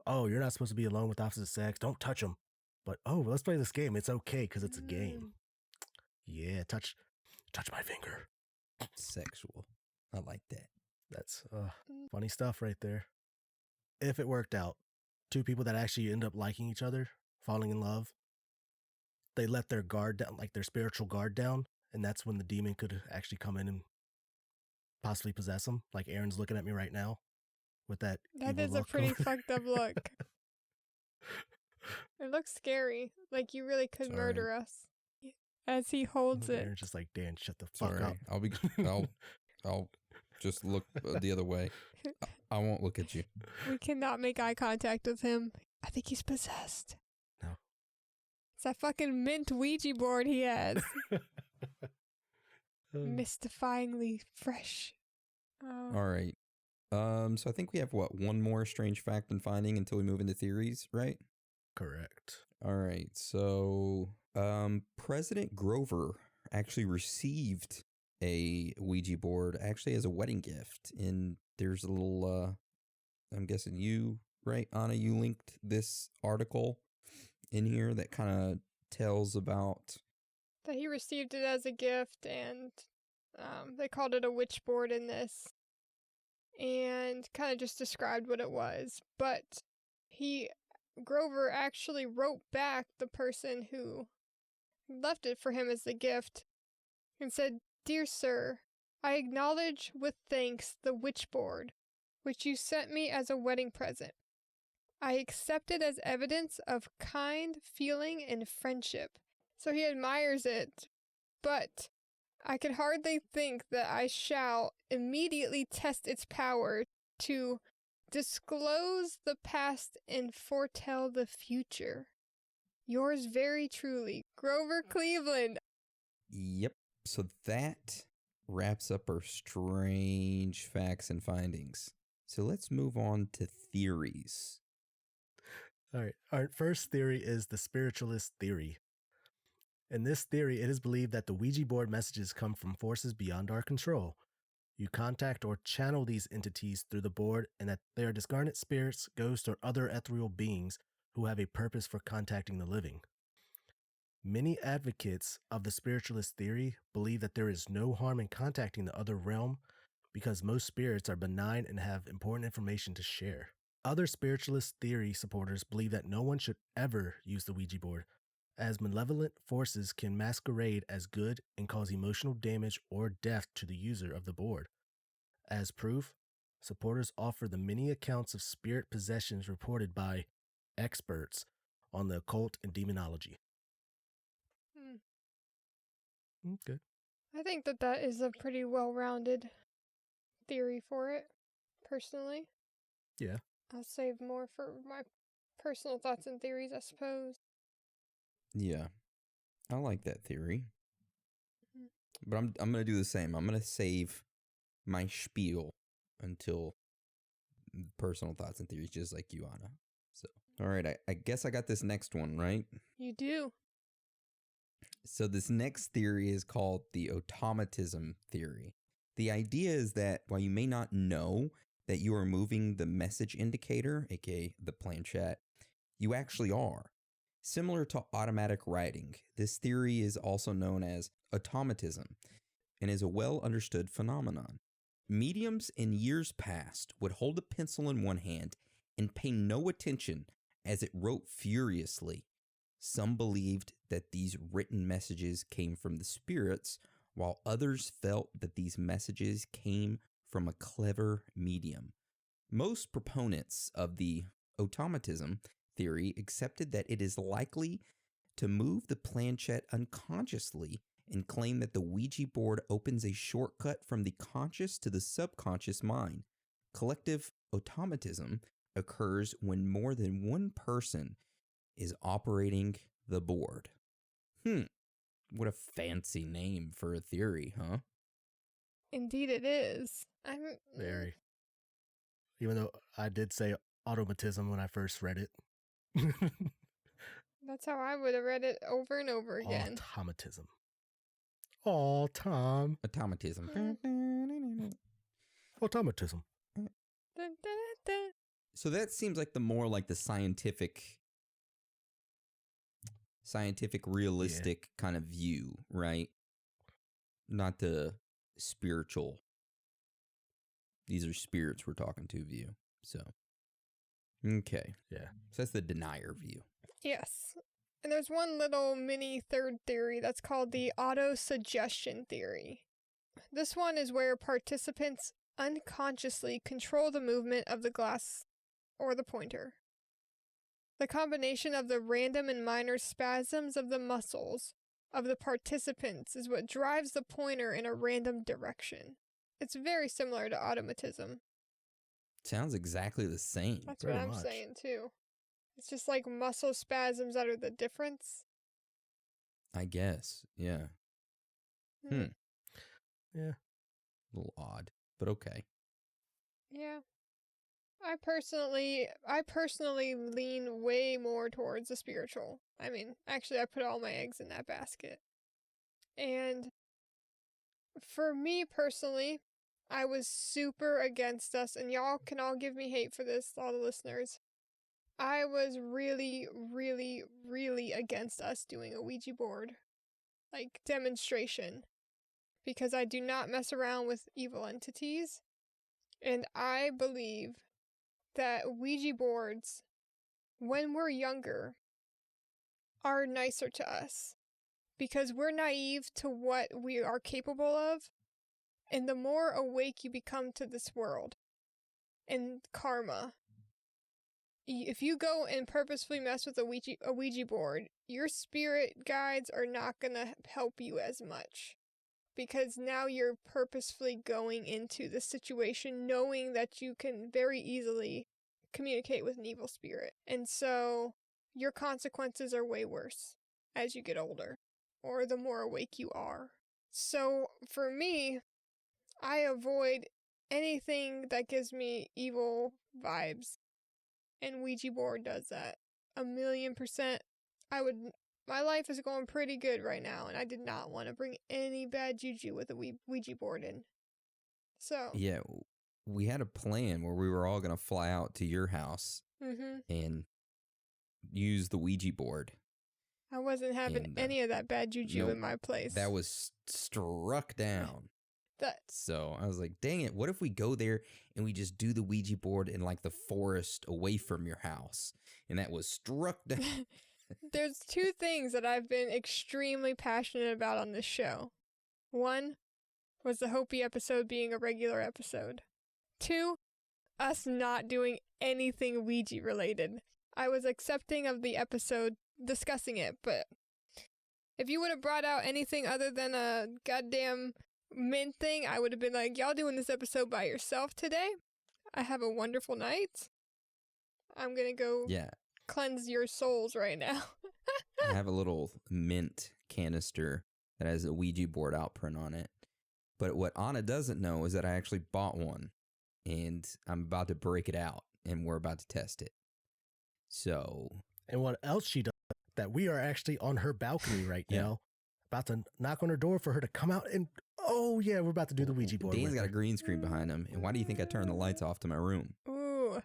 [SPEAKER 3] oh, you're not supposed to be alone with opposite sex, don't touch them. But, oh, let's play this game. It's okay because it's a game. Yeah, touch my finger.
[SPEAKER 1] Sexual. I like that.
[SPEAKER 3] That's funny stuff right there. If it worked out, 2 people that actually end up liking each other, falling in love, they let their guard down, like their spiritual guard down, and that's when the demon could actually come in and possibly possess them. Like Aaron's looking at me right now with that.
[SPEAKER 2] That is a pretty fucked up look. It looks scary. Like you really could murder us. As he holds it.
[SPEAKER 3] Aaron's just like, Dan, shut the fuck up.
[SPEAKER 1] I'll just look the other way. I won't look at you.
[SPEAKER 2] We cannot make eye contact with him. I think he's possessed.
[SPEAKER 3] No.
[SPEAKER 2] It's that fucking mint Ouija board he has. Mystifyingly fresh.
[SPEAKER 1] All right. So I think we have one more strange fact and finding until we move into theories, right?
[SPEAKER 3] Correct.
[SPEAKER 1] All right. So, President Grover actually received a Ouija board actually as a wedding gift, and there's a little. I'm guessing you, right, Anna? You linked this article in here that kind of tells about
[SPEAKER 2] that he received it as a gift, and they called it a witch board in this. and kind of just described what it was. But Grover actually wrote back the person who left it for him as the gift and said, "Dear sir, I acknowledge with thanks the witchboard, which you sent me as a wedding present. I accept it as evidence of kind feeling and friendship." So he admires it, but I can hardly think that I shall immediately test its power to disclose the past and foretell the future. Yours very truly, Grover Cleveland.
[SPEAKER 1] Yep. So that wraps up our strange facts and findings. So let's move on to theories.
[SPEAKER 3] All right. Our first theory is the spiritualist theory. In this theory, it is believed that the Ouija board messages come from forces beyond our control. You contact or channel these entities through the board, and that they are discarnate spirits, ghosts, or other ethereal beings who have a purpose for contacting the living. Many advocates of the spiritualist theory believe that there is no harm in contacting the other realm because most spirits are benign and have important information to share. Other spiritualist theory supporters believe that no one should ever use the Ouija board, as malevolent forces can masquerade as good and cause emotional damage or death to the user of the board. As proof, supporters offer the many accounts of spirit possessions reported by experts on the occult and demonology. Okay.
[SPEAKER 2] I think that is a pretty well-rounded theory for it, personally.
[SPEAKER 3] Yeah.
[SPEAKER 2] I'll save more for my personal thoughts and theories, I suppose.
[SPEAKER 1] Yeah. I like that theory.
[SPEAKER 2] Mhm.
[SPEAKER 1] But I'm going to do the same. I'm going to save my spiel until personal thoughts and theories, just like you, Anna. So, all right, I guess I got this next one, right?
[SPEAKER 2] You do.
[SPEAKER 1] So this next theory is called the automatism theory. The idea is that while you may not know that you are moving the message indicator, aka the planchette, you actually are. Similar to automatic writing, this theory is also known as automatism and is a well understood phenomenon. Mediums in years past would hold a pencil in one hand and pay no attention as it wrote furiously. Some believed that these written messages came from the spirits, while others felt that these messages came from a clever medium. Most proponents of the automatism theory accepted that it is likely to move the planchette unconsciously and claim that the Ouija board opens a shortcut from the conscious to the subconscious mind. Collective automatism occurs when more than one person is operating the board. What a fancy name for a theory, huh?
[SPEAKER 2] Indeed it is.
[SPEAKER 3] Very. Even though I did say automatism when I first read it.
[SPEAKER 2] That's how I would have read it over and over again.
[SPEAKER 3] Automatism. Oh, Tom.
[SPEAKER 1] Automatism.
[SPEAKER 3] Automatism.
[SPEAKER 2] Dun, dun, dun, dun.
[SPEAKER 1] So that seems like the more like the scientific realistic kind of view, right? Not the spiritual. These are spirits we're talking to view. So, okay.
[SPEAKER 3] Yeah.
[SPEAKER 1] So that's the denier view.
[SPEAKER 2] Yes. And there's one little mini third theory that's called the autosuggestion theory. This one is where participants unconsciously control the movement of the glass or the pointer. The combination of the random and minor spasms of the muscles of the participants is what drives the pointer in a random direction. It's very similar to automatism.
[SPEAKER 1] Sounds exactly the same.
[SPEAKER 2] That's
[SPEAKER 3] Pretty
[SPEAKER 2] what I'm
[SPEAKER 3] much.
[SPEAKER 2] saying too. It's just like muscle spasms that are the difference.
[SPEAKER 1] I guess. Yeah.
[SPEAKER 2] Hmm.
[SPEAKER 3] Yeah.
[SPEAKER 1] A little odd, but okay.
[SPEAKER 2] Yeah. I personally lean way more towards the spiritual. I mean, actually I put all my eggs in that basket. And for me personally, I was super against us, and y'all can all give me hate for this, all the listeners. I was really, really, really against us doing a Ouija board, like, demonstration, because I do not mess around with evil entities, And I believe that Ouija boards, when we're younger, are nicer to us because we're naive to what we are capable of. And the more awake you become to this world and karma, if you go and purposefully mess with a Ouija board, your spirit guides are not going to help you as much. Because now you're purposefully going into the situation knowing that you can very easily communicate with an evil spirit. And so your consequences are way worse as you get older, or the more awake you are. So for me, I avoid anything that gives me evil vibes. And Ouija board does that 1,000,000%. My life is going pretty good right now, and I did not want to bring any bad juju with a Ouija board in. So.
[SPEAKER 1] Yeah, we had a plan where we were all going to fly out to your house and use the Ouija board.
[SPEAKER 2] I wasn't having any of that bad juju in my place.
[SPEAKER 1] That was struck down. So I was like, dang it, what if we go there and we just do the Ouija board in like the forest away from your house? And that was struck down.
[SPEAKER 2] There's two things that I've been extremely passionate about on this show. One was the Hopi episode being a regular episode. Two, us not doing anything Ouija related. I was accepting of the episode discussing it, but if you would have brought out anything other than a goddamn mint thing, I would have been like, y'all doing this episode by yourself today? I have a wonderful night. I'm gonna go cleanse your souls right now.
[SPEAKER 1] I have a little mint canister that has a Ouija board outprint on it. But what Anna doesn't know is that I actually bought one, and I'm about to break it out, and we're about to test it. So.
[SPEAKER 3] And what else she does, that we are actually on her balcony right now, about to knock on her door for her to come out and, oh yeah, we're about to do the Ouija board.
[SPEAKER 1] Dan's got a green screen behind him, and why do you think I turned the lights off to my room?
[SPEAKER 2] Ooh.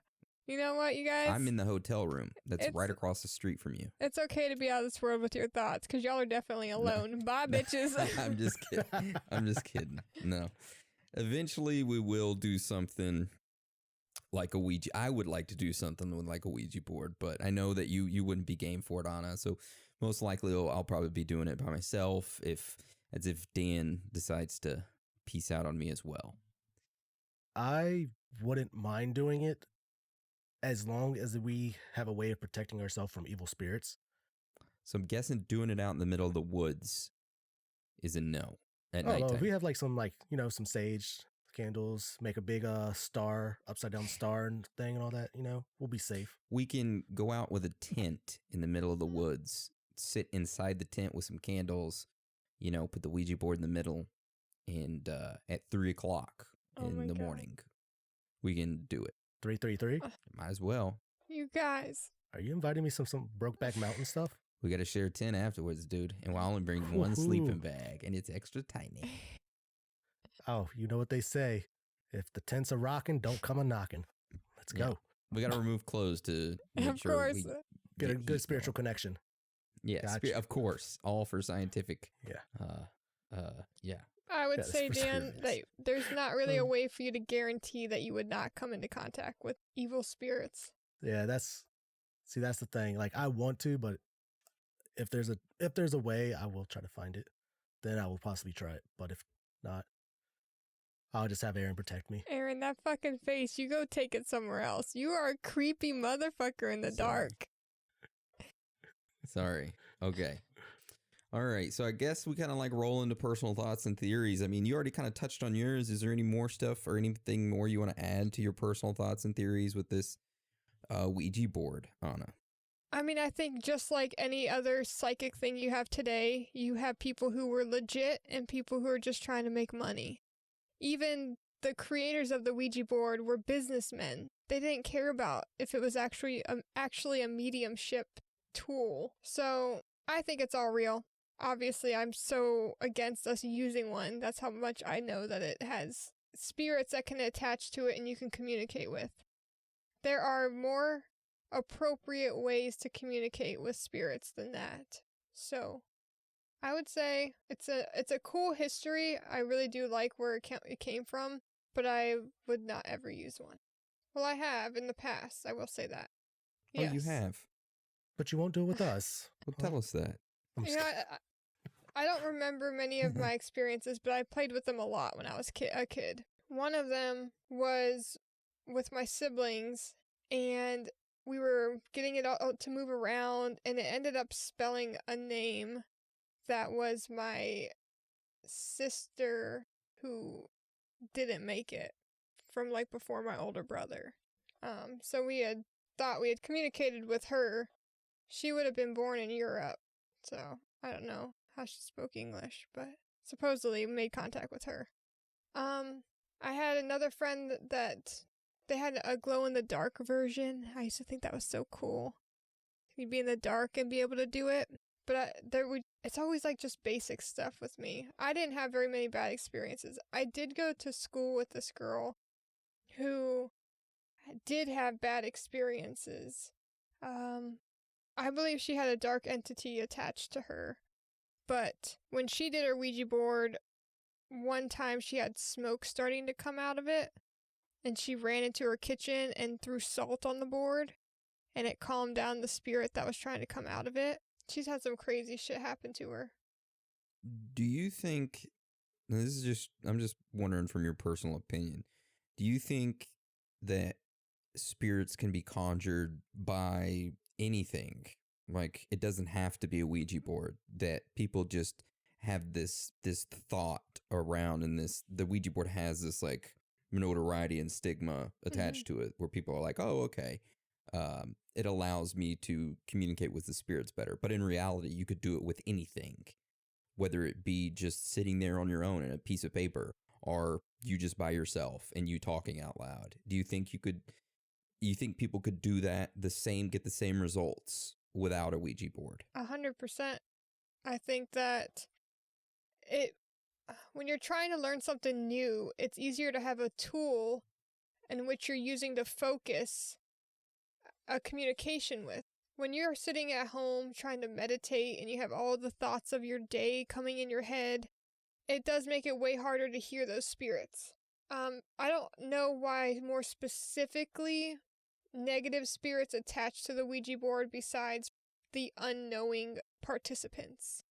[SPEAKER 2] You know what, you guys?
[SPEAKER 1] I'm in the hotel room that's right across the street from you.
[SPEAKER 2] It's okay to be out of this world with your thoughts, because y'all are definitely alone. Bye, bitches.
[SPEAKER 1] I'm just kidding. I'm just kidding. No. Eventually, we will do something like a Ouija. I would like to do something with like a Ouija board, but I know that you wouldn't be game for it, Anna. So most likely, I'll probably be doing it by myself if Dan decides to peace out on me as well.
[SPEAKER 3] I wouldn't mind doing it, as long as we have a way of protecting ourselves from evil spirits.
[SPEAKER 1] So I'm guessing doing it out in the middle of the woods is a no at nighttime.
[SPEAKER 3] No, if we have like some some sage candles, make a big star, upside down star and thing and all that, we'll be safe.
[SPEAKER 1] We can go out with a tent in the middle of the woods, sit inside the tent with some candles, put the Ouija board in the middle, and at 3:00 in the morning, we can do it.
[SPEAKER 3] 333?
[SPEAKER 1] Might as well.
[SPEAKER 2] You guys.
[SPEAKER 3] Are you inviting me some Brokeback Mountain stuff?
[SPEAKER 1] We got to share a tent afterwards, dude. And we'll only bring one sleeping bag, and it's extra tiny.
[SPEAKER 3] Oh, you know what they say. If the tents are rocking, don't come a knocking. Let's go.
[SPEAKER 1] We got to remove clothes to make sure we
[SPEAKER 3] get a good spiritual connection.
[SPEAKER 1] Yeah, gotcha. Of course. All for scientific.
[SPEAKER 3] Yeah.
[SPEAKER 2] I would say, Dan, that there's not really a way for you to guarantee that you would not come into contact with evil spirits.
[SPEAKER 3] Yeah, that's the thing. Like, I want to, but if there's a way, I will try to find it. Then I will possibly try it. But if not, I'll just have Aaron protect me.
[SPEAKER 2] Aaron, that fucking face, you go take it somewhere else. You are a creepy motherfucker in the dark.
[SPEAKER 1] Sorry. Okay. All right. So I guess we kind of like roll into personal thoughts and theories. I mean, you already kind of touched on yours. Is there any more stuff or anything more you want to add to your personal thoughts and theories with this Ouija board, Anna?
[SPEAKER 2] I mean, I think just like any other psychic thing you have today, you have people who were legit and people who are just trying to make money. Even the creators of the Ouija board were businessmen. They didn't care about if it was actually a mediumship tool. So I think it's all real. Obviously, I'm so against us using one. That's how much I know that it has spirits that can attach to it and you can communicate with. There are more appropriate ways to communicate with spirits than that. So I would say it's a cool history. I really do like where it came from. but I would not ever use one. Well, I have in the past, I will say that.
[SPEAKER 1] Oh, you
[SPEAKER 2] Yes.
[SPEAKER 1] have.
[SPEAKER 3] But you won't do it with us.
[SPEAKER 1] Well, tell us that.
[SPEAKER 3] I'm just
[SPEAKER 2] You know,
[SPEAKER 3] kidding.
[SPEAKER 2] I don't remember many of my experiences, but I played with them a lot when I was a kid. One of them was with my siblings, and we were getting it all to move around, and it ended up spelling a name that was my sister who didn't make it from like before my older brother. So we had thought we had communicated with her. She would have been born in Europe, so I don't know how she spoke English, but supposedly made contact with her. I had another friend that they had a glow in the dark version. I used to think that was so cool. You'd be in the dark and be able to do it. But it's always like just basic stuff with me. I didn't have very many bad experiences. I did go to school with this girl who did have bad experiences. I believe she had a dark entity attached to her. But when she did her Ouija board, one time she had smoke starting to come out of it, and she ran into her kitchen and threw salt on the board, and it calmed down the spirit that was trying to come out of it. She's had some crazy shit happen to her.
[SPEAKER 1] Do you think, now this is just, I'm just wondering from your personal opinion, do you think that spirits can be conjured by anything? Like, it doesn't have to be a Ouija board, that people just have this thought around, and the Ouija board has this like notoriety and stigma attached to it, where people are like, oh, okay, it allows me to communicate with the spirits better. But in reality, you could do it with anything, whether it be just sitting there on your own in a piece of paper, or you just by yourself and you talking out loud. Do you think you think people could do that get the same results without a Ouija board?
[SPEAKER 2] 100%. I think that when you're trying to learn something new, it's easier to have a tool in which you're using to focus a communication with. When you're sitting at home trying to meditate and you have all the thoughts of your day coming in your head, it does make it way harder to hear those spirits. I don't know why more specifically negative spirits attached to the Ouija board besides the unknowing participants.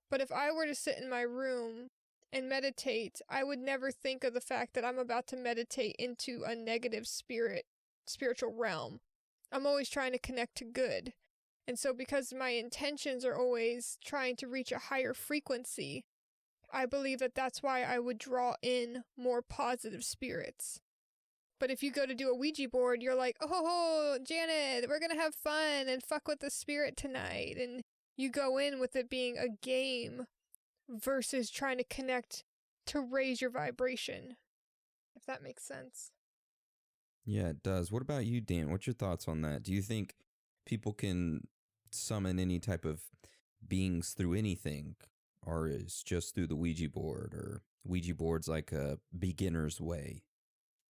[SPEAKER 2] But if I were to sit in my room and meditate, I would never think of the fact that I'm about to meditate into a negative spiritual realm. I'm always trying to connect to good. And so because my intentions are always trying to reach a higher frequency, I believe that that's why I would draw in more positive spirits. But if you go to do a Ouija board, you're like, oh, Janet, we're going to have fun and fuck with the spirit tonight. And you go in with it being a game versus trying to connect to raise your vibration, if that makes sense.
[SPEAKER 1] Yeah, it does. What about you, Dan? What's your thoughts on that? Do you think people can summon any type of beings through anything, or is just through the Ouija board, or Ouija board's like a beginner's way?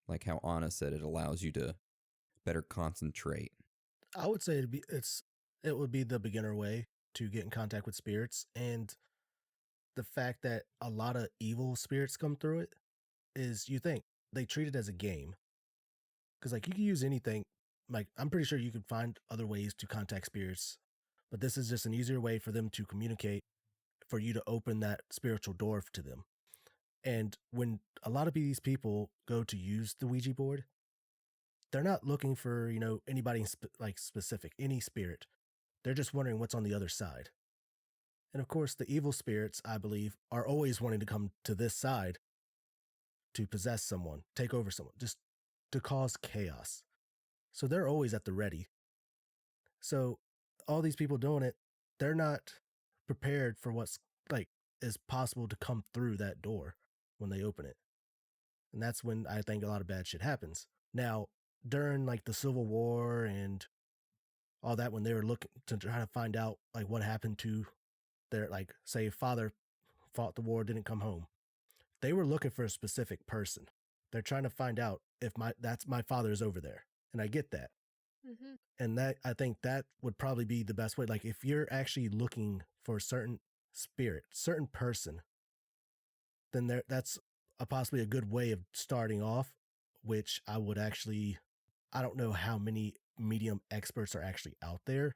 [SPEAKER 1] Like how Anna said, it allows you to better concentrate.
[SPEAKER 3] I would say it would be the beginner way to get in contact with spirits, and the fact that a lot of evil spirits come through it is, you think they treat it as a game. Because like you can use anything, like I'm pretty sure you could find other ways to contact spirits, but this is just an easier way for them to communicate, for you to open that spiritual door to them. And when a lot of these people go to use the Ouija board, they're not looking for, anybody specific, any spirit. They're just wondering what's on the other side. And of course, the evil spirits, I believe, are always wanting to come to this side to possess someone, take over someone, just to cause chaos. So they're always at the ready. So all these people doing it, they're not prepared for what's is possible to come through that door when they open it. And that's when I think a lot of bad shit happens. Now, during the Civil War and all that, when they were looking to try to find out what happened to their, say, father fought the war, didn't come home, they were looking for a specific person. They're trying to find out if my father is over there. And I get that.
[SPEAKER 2] Mm-hmm.
[SPEAKER 3] And I think that would probably be the best way. If you're actually looking for a certain spirit, certain person, then that's possibly a good way of starting off, which I would actually, I don't know how many medium experts are actually out there,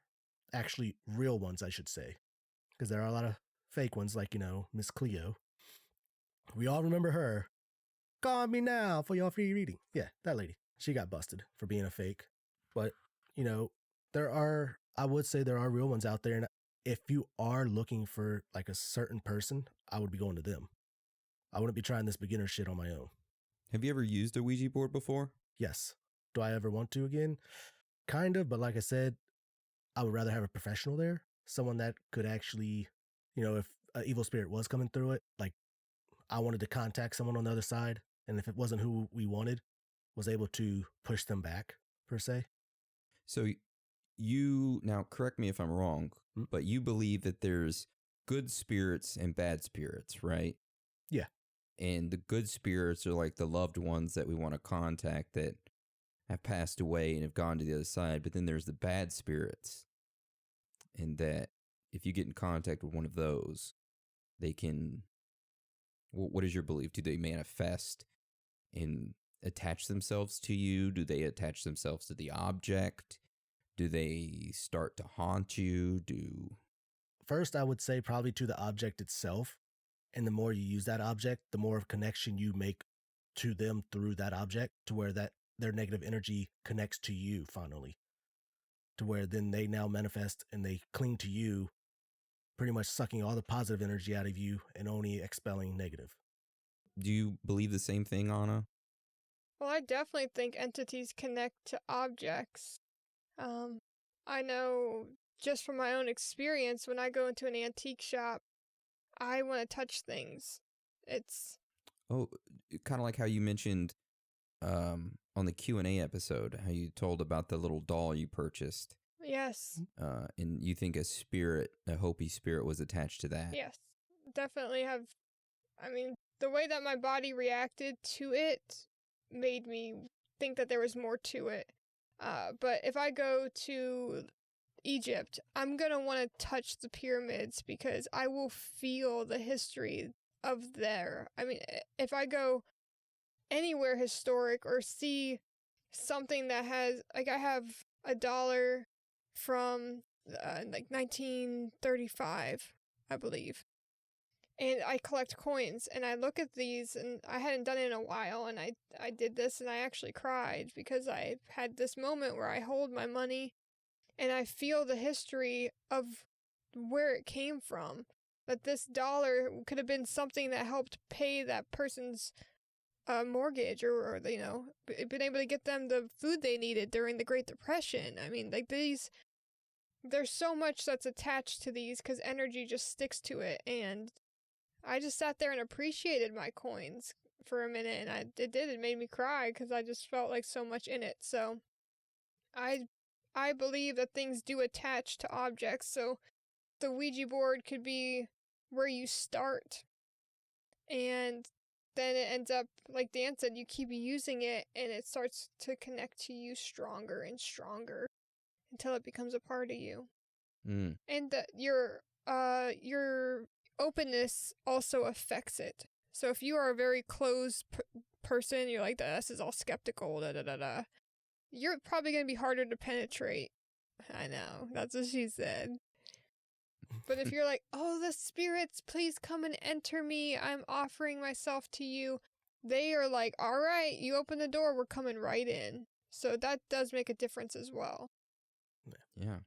[SPEAKER 3] actually real ones, I should say, because there are a lot of fake ones like, Miss Cleo. We all remember her. Call me now for your free reading. Yeah, that lady. She got busted for being a fake. But, I would say there are real ones out there. And if you are looking for like a certain person, I would be going to them. I wouldn't be trying this beginner shit on my own.
[SPEAKER 1] Have you ever used a Ouija board before?
[SPEAKER 3] Yes. Do I ever want to again? Kind of, but like I said, I would rather have a professional there. Someone that could actually, if an evil spirit was coming through it, like I wanted to contact someone on the other side. And if it wasn't who we wanted, was able to push them back, per se.
[SPEAKER 1] So now correct me if I'm wrong, but you believe that there's good spirits and bad spirits, right?
[SPEAKER 3] Yeah.
[SPEAKER 1] And the good spirits are like the loved ones that we want to contact that have passed away and have gone to the other side. But then there's the bad spirits. And that if you get in contact with one of those, they can... What is your belief? Do they manifest and attach themselves to you? Do they attach themselves to the object? Do they start to haunt you?
[SPEAKER 3] First, I would say probably to the object itself. And the more you use that object, the more of connection you make to them through that object, to where that their negative energy connects to you finally. To where then they now manifest and they cling to you, pretty much sucking all the positive energy out of you and only expelling negative.
[SPEAKER 1] Do you believe the same thing, Anna?
[SPEAKER 2] Well, I definitely think entities connect to objects. I know just from my own experience, when I go into an antique shop, I want to touch things. It's...
[SPEAKER 1] Oh, kind of like how you mentioned on the Q&A episode, how you told about the little doll you purchased.
[SPEAKER 2] Yes.
[SPEAKER 1] And you think a Hopi spirit was attached to that.
[SPEAKER 2] Yes. Definitely have... I mean, the way that my body reacted to it made me think that there was more to it. But if I go to Egypt, I'm going to want to touch the pyramids because I will feel the history of there. I mean, if I go anywhere historic or see something that has, like I have $1 from like 1935, I believe. And I collect coins, and I look at these, and I hadn't done it in a while, and I did this, and I actually cried because I had this moment where I hold my money, and I feel the history of where it came from. That this dollar could have been something that helped pay that person's mortgage, or been able to get them the food they needed during the Great Depression. I mean, like there's so much that's attached to these because energy just sticks to it, and I just sat there and appreciated my coins for a minute, and it made me cry because I just felt like so much in it. So I believe that things do attach to objects, so the Ouija board could be where you start, and then it ends up, like Dan said, you keep using it, and it starts to connect to you stronger and stronger until it becomes a part of you.
[SPEAKER 1] Mm.
[SPEAKER 2] And your openness also affects it. So if you are a very closed person, you're like, this is all skeptical, you're probably going to be harder to penetrate. I know, that's what she said. But if you're like, oh, the spirits, please come and enter me, I'm offering myself to you, they are like, all right, you open the door, we're coming right in. So that does make a difference as well.
[SPEAKER 1] Yeah.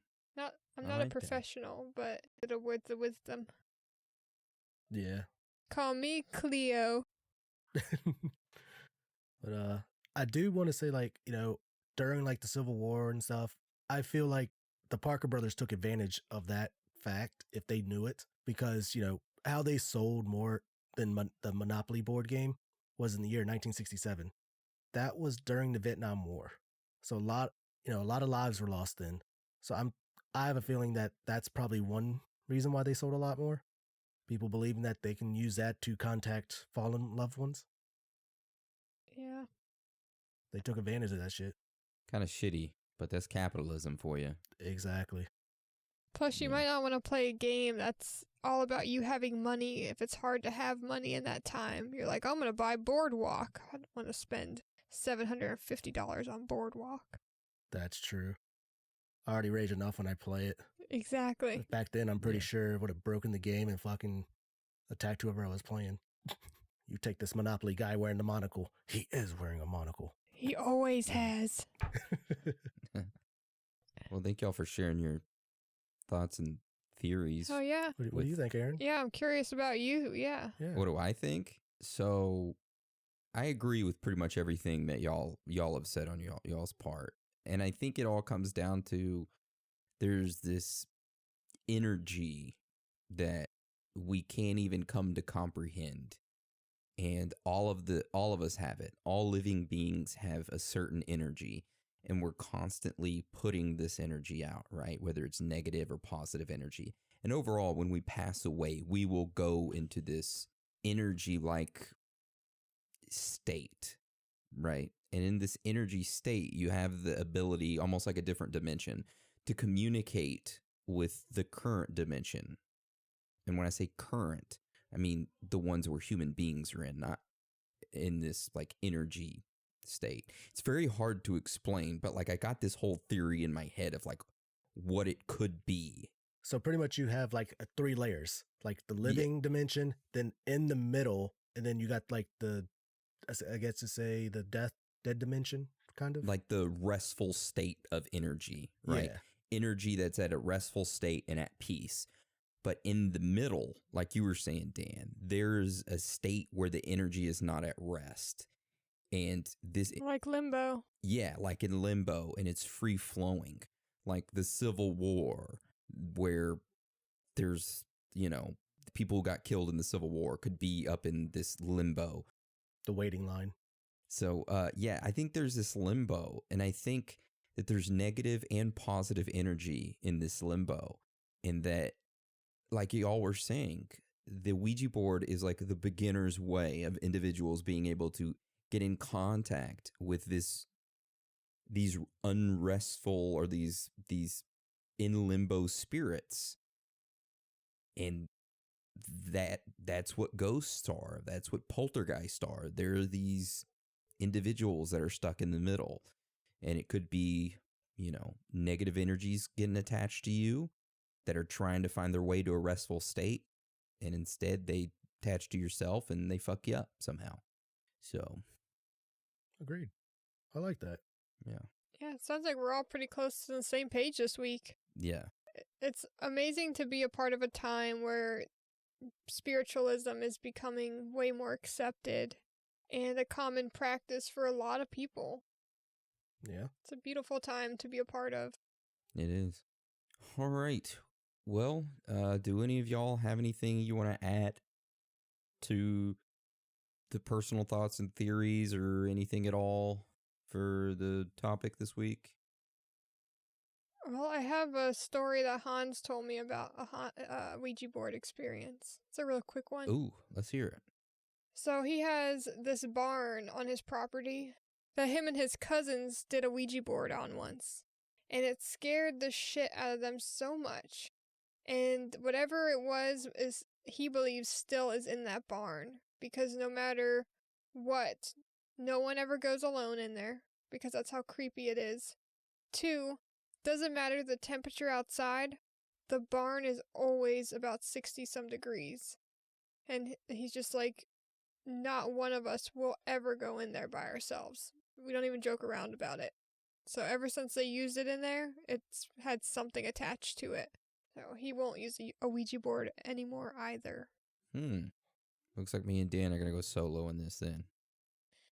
[SPEAKER 2] I'm not a professional, but with the wisdom.
[SPEAKER 3] Yeah.
[SPEAKER 2] Call me Cleo.
[SPEAKER 3] But I do want to say, like, during like the Civil War and stuff, I feel like the Parker brothers took advantage of that fact if they knew it, because how they sold more than the Monopoly board game was in the year 1967. That was during the Vietnam War, so a lot of lives were lost then. So I have a feeling that that's probably one reason why they sold a lot more. People believing that they can use that to contact fallen loved ones.
[SPEAKER 2] Yeah.
[SPEAKER 3] They took advantage of that shit.
[SPEAKER 1] Kind of shitty, but that's capitalism for you.
[SPEAKER 3] Exactly.
[SPEAKER 2] Plus, you
[SPEAKER 1] Yeah.
[SPEAKER 2] might not want to play a game that's all about you having money if it's hard to have money in that time. You're like, I'm going to buy Boardwalk. I don't want to spend $750 on Boardwalk.
[SPEAKER 3] That's true. I already rage enough when I play it.
[SPEAKER 2] Exactly.
[SPEAKER 3] Back then, I'm pretty
[SPEAKER 1] Yeah.
[SPEAKER 3] sure I would have broken the game and fucking attacked whoever I was playing. You take this Monopoly guy wearing the monocle. He is wearing a monocle.
[SPEAKER 2] He always has.
[SPEAKER 1] Well, thank y'all for sharing your thoughts and theories.
[SPEAKER 2] Oh, yeah.
[SPEAKER 3] What do you think, Aaron?
[SPEAKER 2] Yeah, I'm curious about you. Yeah.
[SPEAKER 3] Yeah.
[SPEAKER 1] What do I think? So I agree with pretty much everything that y'all have said on y'all's part. And I think it all comes down to there's this energy that we can't even come to comprehend. And all of us have it. All living beings have a certain energy, and we're constantly putting this energy out, right? Whether it's negative or positive energy. And overall, when we pass away, we will go into this energy-like state, right? And in this energy state, you have the ability, almost like a different dimension, to communicate with the current dimension. And when I say current, I mean the ones where human beings are in, not in this like energy state. It's very hard to explain, but like I got this whole theory in my head of like what it could be.
[SPEAKER 3] So pretty much you have like 3 layers, like the living dimension, then in the middle, and then you got like the, I guess to say the dead dimension, kind of.
[SPEAKER 1] Like the restful state of energy, right?
[SPEAKER 3] Yeah.
[SPEAKER 1] Energy that's at a restful state and at peace. But in the middle, like you were saying, Dan, there's a state where the energy is not at rest. And this,
[SPEAKER 2] Like limbo.
[SPEAKER 1] yeah, like in limbo, and it's free flowing, like the Civil War, where there's, people who got killed in the Civil War could be up in this limbo.
[SPEAKER 3] The waiting line.
[SPEAKER 1] So, yeah, I think there's this limbo, and I think that there's negative and positive energy in this limbo, and that, like y'all were saying, the Ouija board is like the beginner's way of individuals being able to get in contact with these unrestful or these in limbo spirits. And that's what ghosts are. That's what poltergeists are. They're these individuals that are stuck in the middle. And it could be, negative energies getting attached to you that are trying to find their way to a restful state, and instead they attach to yourself and they fuck you up somehow. So,
[SPEAKER 3] Agreed. I like that.
[SPEAKER 1] yeah.
[SPEAKER 2] Yeah, it sounds like we're all pretty close to the same page this week.
[SPEAKER 1] Yeah.
[SPEAKER 2] It's amazing to be a part of a time where spiritualism is becoming way more accepted and a common practice for a lot of people.
[SPEAKER 3] Yeah.
[SPEAKER 2] It's a beautiful time to be a part of.
[SPEAKER 1] It is. All right. Well, do any of y'all have anything you want to add to the personal thoughts and theories or anything at all for the topic this week?
[SPEAKER 2] Well, I have a story that Hans told me about a Ouija board experience. It's a real quick one.
[SPEAKER 1] Ooh, let's hear it.
[SPEAKER 2] So he has this barn on his property that him and his cousins did a Ouija board on once. And it scared the shit out of them so much. And whatever it was is, he believes, still is in that barn. Because no matter what, no one ever goes alone in there. Because that's how creepy it is. 2, doesn't matter the temperature outside, the barn is always about 60-some degrees. And he's just like, not one of us will ever go in there by ourselves. We don't even joke around about it. So ever since they used it in there, it's had something attached to it. So he won't use a Ouija board anymore either.
[SPEAKER 1] Looks like me and Dan are going to go solo in this then.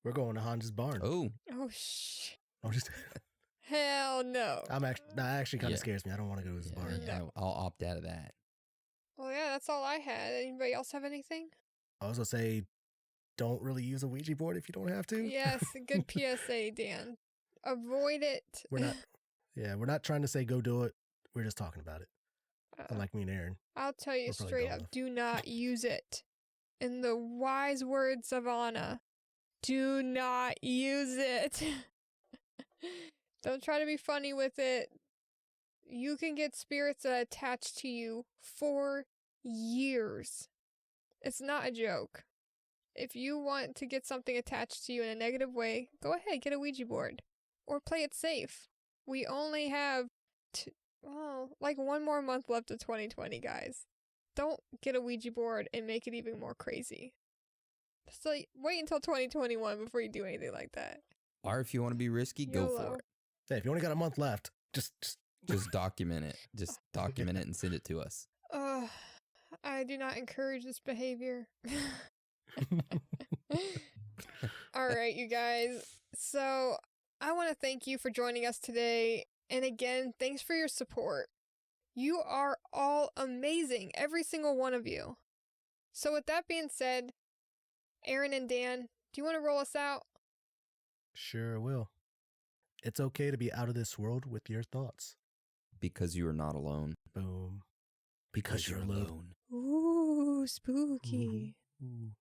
[SPEAKER 3] We're going to Hans's barn.
[SPEAKER 1] Oh.
[SPEAKER 2] Oh, shh.
[SPEAKER 3] I'm just.
[SPEAKER 2] Hell no.
[SPEAKER 3] That actually kind of
[SPEAKER 1] Yeah.
[SPEAKER 3] scares me. I don't want to go to his barn.
[SPEAKER 1] Yeah, I'll opt out of that.
[SPEAKER 2] Well, yeah, that's all I had. Anybody else have anything?
[SPEAKER 3] I was gonna say, don't really use a Ouija board if you don't have to.
[SPEAKER 2] Yes, good PSA, Dan. Avoid it.
[SPEAKER 3] We're not. Yeah, we're not trying to say go do it. We're just talking about it. Unlike me and Aaron.
[SPEAKER 2] I'll tell you
[SPEAKER 3] We're probably
[SPEAKER 2] straight
[SPEAKER 3] dumb
[SPEAKER 2] up,
[SPEAKER 3] enough.
[SPEAKER 2] do not use it. In the wise words of Anna, do not use it. Don't try to be funny with it. You can get spirits that attach to you for years. It's not a joke. If you want to get something attached to you in a negative way, go ahead, get a Ouija board. Or play it safe. We only have, like 1 more month left of 2020, guys. Don't get a Ouija board and make it even more crazy. Just like, wait until 2021 before you do anything like that.
[SPEAKER 1] Or if you want to be risky, go for it.
[SPEAKER 3] Hey, if you only got a month left, just
[SPEAKER 1] document it. Just document it and send it to us.
[SPEAKER 2] I do not encourage this behavior. All right, you guys. So I want to thank you for joining us today. And again, thanks for your support. You are all amazing, every single one of you. So with that being said, Aaron and Dan, do you want to roll us out?
[SPEAKER 3] Sure will. It's okay to be out of this world with your thoughts.
[SPEAKER 1] Because you are not alone.
[SPEAKER 3] Boom. Because you're alone.
[SPEAKER 2] Ooh, spooky.
[SPEAKER 3] Ooh.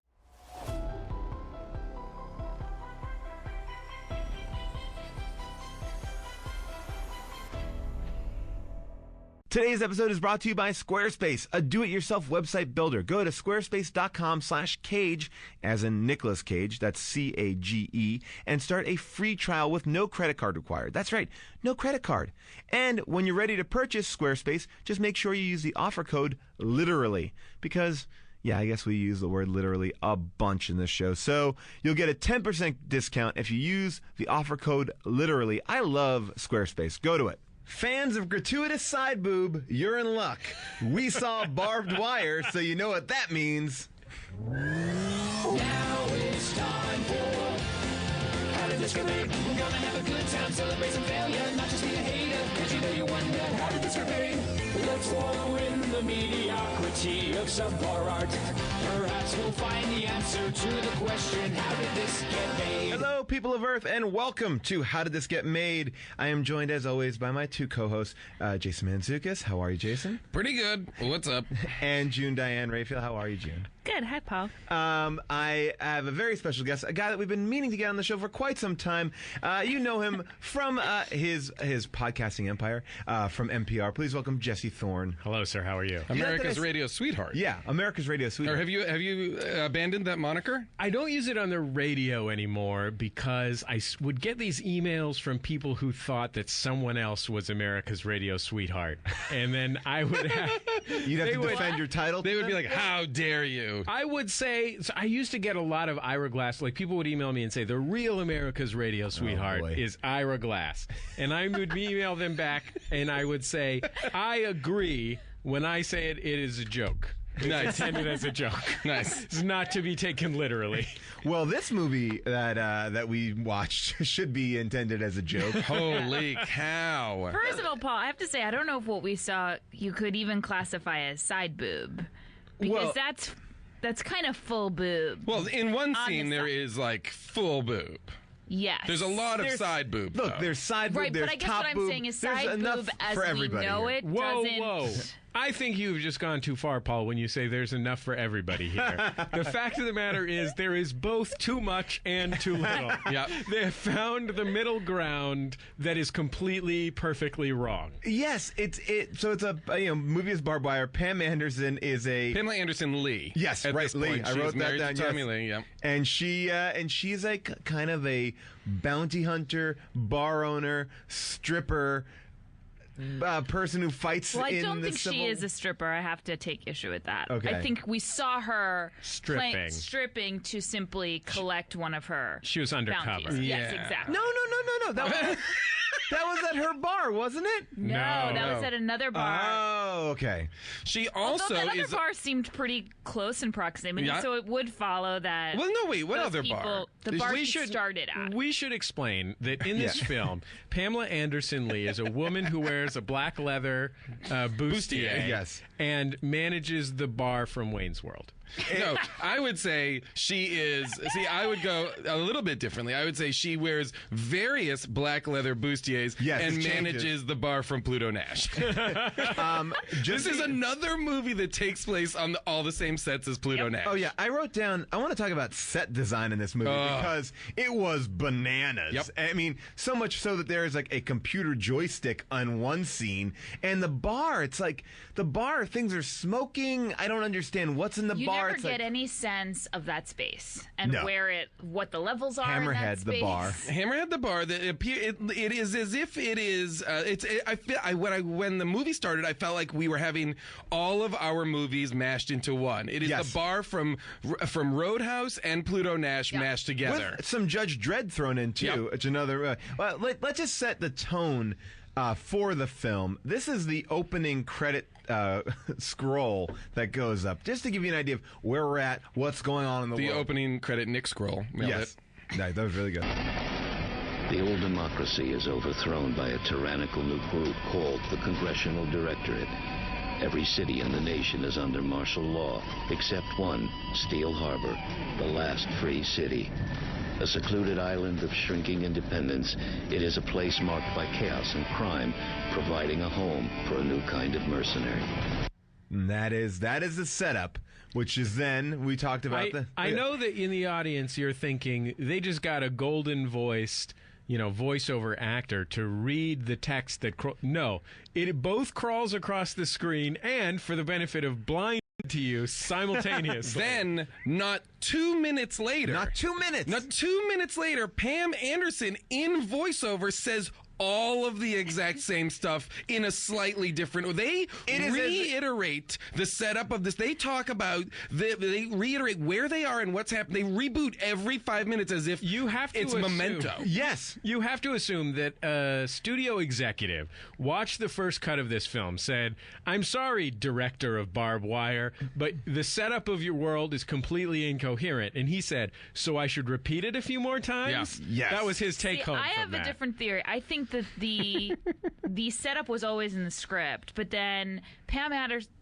[SPEAKER 4] Today's episode is brought to you by Squarespace, a do-it-yourself website builder. Go to squarespace.com/cage, as in Nicolas Cage, that's C-A-G-E, and start a free trial with no credit card required. That's right, no credit card. And when you're ready to purchase Squarespace, just make sure you use the offer code LITERALLY, because yeah, I guess we use the word literally a bunch in this show. So you'll get a 10% discount if you use the offer code LITERALLY. I love Squarespace. Go to it. Fans of gratuitous side boob, you're in luck. We saw barbed wire, so you know what that means.
[SPEAKER 5] Now it's time for How Did This Get Made? We're gonna have a good time, celebrate some failure, not just be a hater, cause you know you wonder, how did this get made? Let's wallow in the mediocrity of subpar art. Perhaps we'll find the answer to the question, how did this get made?
[SPEAKER 4] Hello, people of Earth, and welcome to How Did This Get Made? I am joined, as always, by my two co-hosts, Jason Mantzoukas. How are you, Jason?
[SPEAKER 6] Pretty good. What's up?
[SPEAKER 4] And June Diane Raphael. How are you, June?
[SPEAKER 7] Good. Hi, Paul.
[SPEAKER 4] I have a very special guest, a guy that we've been meaning to get on the show for quite some time. You know him from his podcasting empire from NPR. Please welcome Jesse Thorne.
[SPEAKER 8] Hello, sir. How are you?
[SPEAKER 6] America's Radio Sweetheart.
[SPEAKER 4] Yeah, America's Radio Sweetheart.
[SPEAKER 6] Or have you abandoned that moniker?
[SPEAKER 8] I don't use it on the radio anymore because I would get these emails from people who thought that someone else was America's Radio Sweetheart. And then I would have...
[SPEAKER 4] You'd have to defend your title?
[SPEAKER 6] They would be like, how dare you?
[SPEAKER 8] I would say... So I used to get a lot of Ira Glass. Like, people would email me and say, the real America's Radio Sweetheart is Ira Glass. And I would email them back, and I would say, I agree. When I say it, it is a joke.
[SPEAKER 6] Nice.
[SPEAKER 8] It's intended as a joke.
[SPEAKER 6] Nice.
[SPEAKER 8] It's not to be taken literally.
[SPEAKER 4] Well, this movie that we watched should be intended as a joke.
[SPEAKER 6] Holy cow.
[SPEAKER 7] First of all, Paul, I have to say, I don't know if what we saw you could even classify as side boob. Because that's kind of full boob.
[SPEAKER 6] Well, in one
[SPEAKER 7] On
[SPEAKER 6] scene,
[SPEAKER 7] the
[SPEAKER 6] there
[SPEAKER 7] side.
[SPEAKER 6] is like full boob.
[SPEAKER 7] Yes.
[SPEAKER 6] There's a lot of side boob.
[SPEAKER 4] Look,
[SPEAKER 6] though.
[SPEAKER 4] there's side boob,
[SPEAKER 7] Right,
[SPEAKER 4] there's
[SPEAKER 7] but I guess
[SPEAKER 4] top
[SPEAKER 7] what I'm
[SPEAKER 4] boob.
[SPEAKER 7] saying is
[SPEAKER 4] There's
[SPEAKER 7] side
[SPEAKER 4] enough
[SPEAKER 7] boob as
[SPEAKER 4] for
[SPEAKER 7] we
[SPEAKER 4] everybody
[SPEAKER 7] know
[SPEAKER 4] here.
[SPEAKER 7] it
[SPEAKER 8] Whoa,
[SPEAKER 7] doesn't...
[SPEAKER 8] whoa. I think you've just gone too far, Paul, when you say there's enough for everybody here. The fact of the matter is there is both too much and too little.
[SPEAKER 6] Yep.
[SPEAKER 8] They have found the middle ground that is completely, perfectly wrong.
[SPEAKER 4] Yes, so it's a movie is barbed wire. Pam Anderson is a
[SPEAKER 6] Pamela Anderson Lee.
[SPEAKER 4] Yes,
[SPEAKER 6] at
[SPEAKER 4] right,
[SPEAKER 6] this
[SPEAKER 4] Lee.
[SPEAKER 6] point.
[SPEAKER 4] I
[SPEAKER 6] She's
[SPEAKER 4] wrote that
[SPEAKER 6] married
[SPEAKER 4] down.
[SPEAKER 6] to Tommy
[SPEAKER 4] Yes.
[SPEAKER 6] Lee. Yeah.
[SPEAKER 4] And she's like kind of a bounty hunter, bar owner, stripper, person who fights
[SPEAKER 7] Well, I
[SPEAKER 4] in
[SPEAKER 7] don't
[SPEAKER 4] the
[SPEAKER 7] think
[SPEAKER 4] civil...
[SPEAKER 7] she is a stripper. I have to take issue with that.
[SPEAKER 4] Okay.
[SPEAKER 7] I think we saw her
[SPEAKER 8] Stripping.
[SPEAKER 7] to simply collect one of her
[SPEAKER 8] She was undercover.
[SPEAKER 7] bounties. Yes,
[SPEAKER 6] Yeah.
[SPEAKER 7] exactly.
[SPEAKER 4] No. That was at her bar, wasn't it?
[SPEAKER 7] No, that was at another bar.
[SPEAKER 4] Oh, okay.
[SPEAKER 6] She
[SPEAKER 7] Although
[SPEAKER 6] also
[SPEAKER 7] that other
[SPEAKER 6] is.
[SPEAKER 7] bar seemed pretty close in proximity,
[SPEAKER 6] Yeah.
[SPEAKER 7] so it would follow that.
[SPEAKER 6] Well, no, wait. What
[SPEAKER 7] those
[SPEAKER 6] other bar?
[SPEAKER 7] people- The bar she started at.
[SPEAKER 8] We should explain that in this film, Pamela Anderson Lee is a woman who wears a black leather bustier,
[SPEAKER 4] Yes.
[SPEAKER 8] and manages the bar from Wayne's World.
[SPEAKER 6] No, I would say she is. See, I would go a little bit differently. I would say she wears various black leather bustiers
[SPEAKER 4] Yes,
[SPEAKER 6] and
[SPEAKER 4] it changes.
[SPEAKER 6] manages the bar from Pluto Nash. This is another movie that takes place on all the same sets as Pluto Nash.
[SPEAKER 4] Oh, yeah. I wrote down, I want to talk about set design in this movie.
[SPEAKER 6] Oh,
[SPEAKER 4] because it was bananas.
[SPEAKER 6] Yep.
[SPEAKER 4] I mean, so much so that there is like a computer joystick on one scene, and the bar, it's like the bar, things are smoking. I don't understand what's in the
[SPEAKER 7] You
[SPEAKER 4] bar.
[SPEAKER 7] never
[SPEAKER 4] It's
[SPEAKER 7] get
[SPEAKER 4] like,
[SPEAKER 7] any sense of that space and
[SPEAKER 4] No.
[SPEAKER 7] what the levels are in that
[SPEAKER 4] Hammerhead,
[SPEAKER 7] space.
[SPEAKER 4] the bar.
[SPEAKER 6] Hammerhead the bar. It is as if it is. When the movie started, I felt like we were having all of our movies mashed into one. It is
[SPEAKER 4] Yes.
[SPEAKER 6] the bar from Roadhouse and Pluto Nash mashed together.
[SPEAKER 4] With some Judge Dredd thrown in too.
[SPEAKER 6] Yep.
[SPEAKER 4] It's another. Well, let's just set the tone for the film. This is the opening credit scroll that goes up, just to give you an idea of where we're at, what's going on in the
[SPEAKER 6] The
[SPEAKER 4] world.
[SPEAKER 6] opening credit Nick scroll. Nailed
[SPEAKER 4] Yes,
[SPEAKER 6] it.
[SPEAKER 4] that was really good.
[SPEAKER 9] The old democracy is overthrown by a tyrannical new group called the Congressional Directorate. Every city in the nation is under martial law, except one, Steel Harbor, the last free city. A secluded island of shrinking independence, it is a place marked by chaos and crime, providing a home for a new kind of mercenary.
[SPEAKER 4] And that is the setup, which is then we talked about
[SPEAKER 8] I know that in the audience you're thinking they just got a golden voiced, voiceover actor to read the text that no, it both crawls across the screen and for the benefit of blind to you simultaneously.
[SPEAKER 6] Then, not 2 minutes later,
[SPEAKER 4] Not 2 minutes.
[SPEAKER 6] Pam Anderson in voiceover says all of the exact same stuff in a slightly different. They reiterate the setup of this. They talk about they reiterate where they are and what's happened. They reboot every 5 minutes as if it's Memento.
[SPEAKER 4] Yes.
[SPEAKER 8] You have to assume that a studio executive watched the first cut of this film, said, "I'm sorry, director of Barbed Wire, but the setup of your world is completely incoherent." And he said, "So I should repeat it a few more times?"
[SPEAKER 4] Yes.
[SPEAKER 8] That was his take
[SPEAKER 7] See,
[SPEAKER 8] home
[SPEAKER 7] I
[SPEAKER 8] from
[SPEAKER 7] have
[SPEAKER 8] that.
[SPEAKER 7] a different theory. I think that the setup was always in the script, but then Pam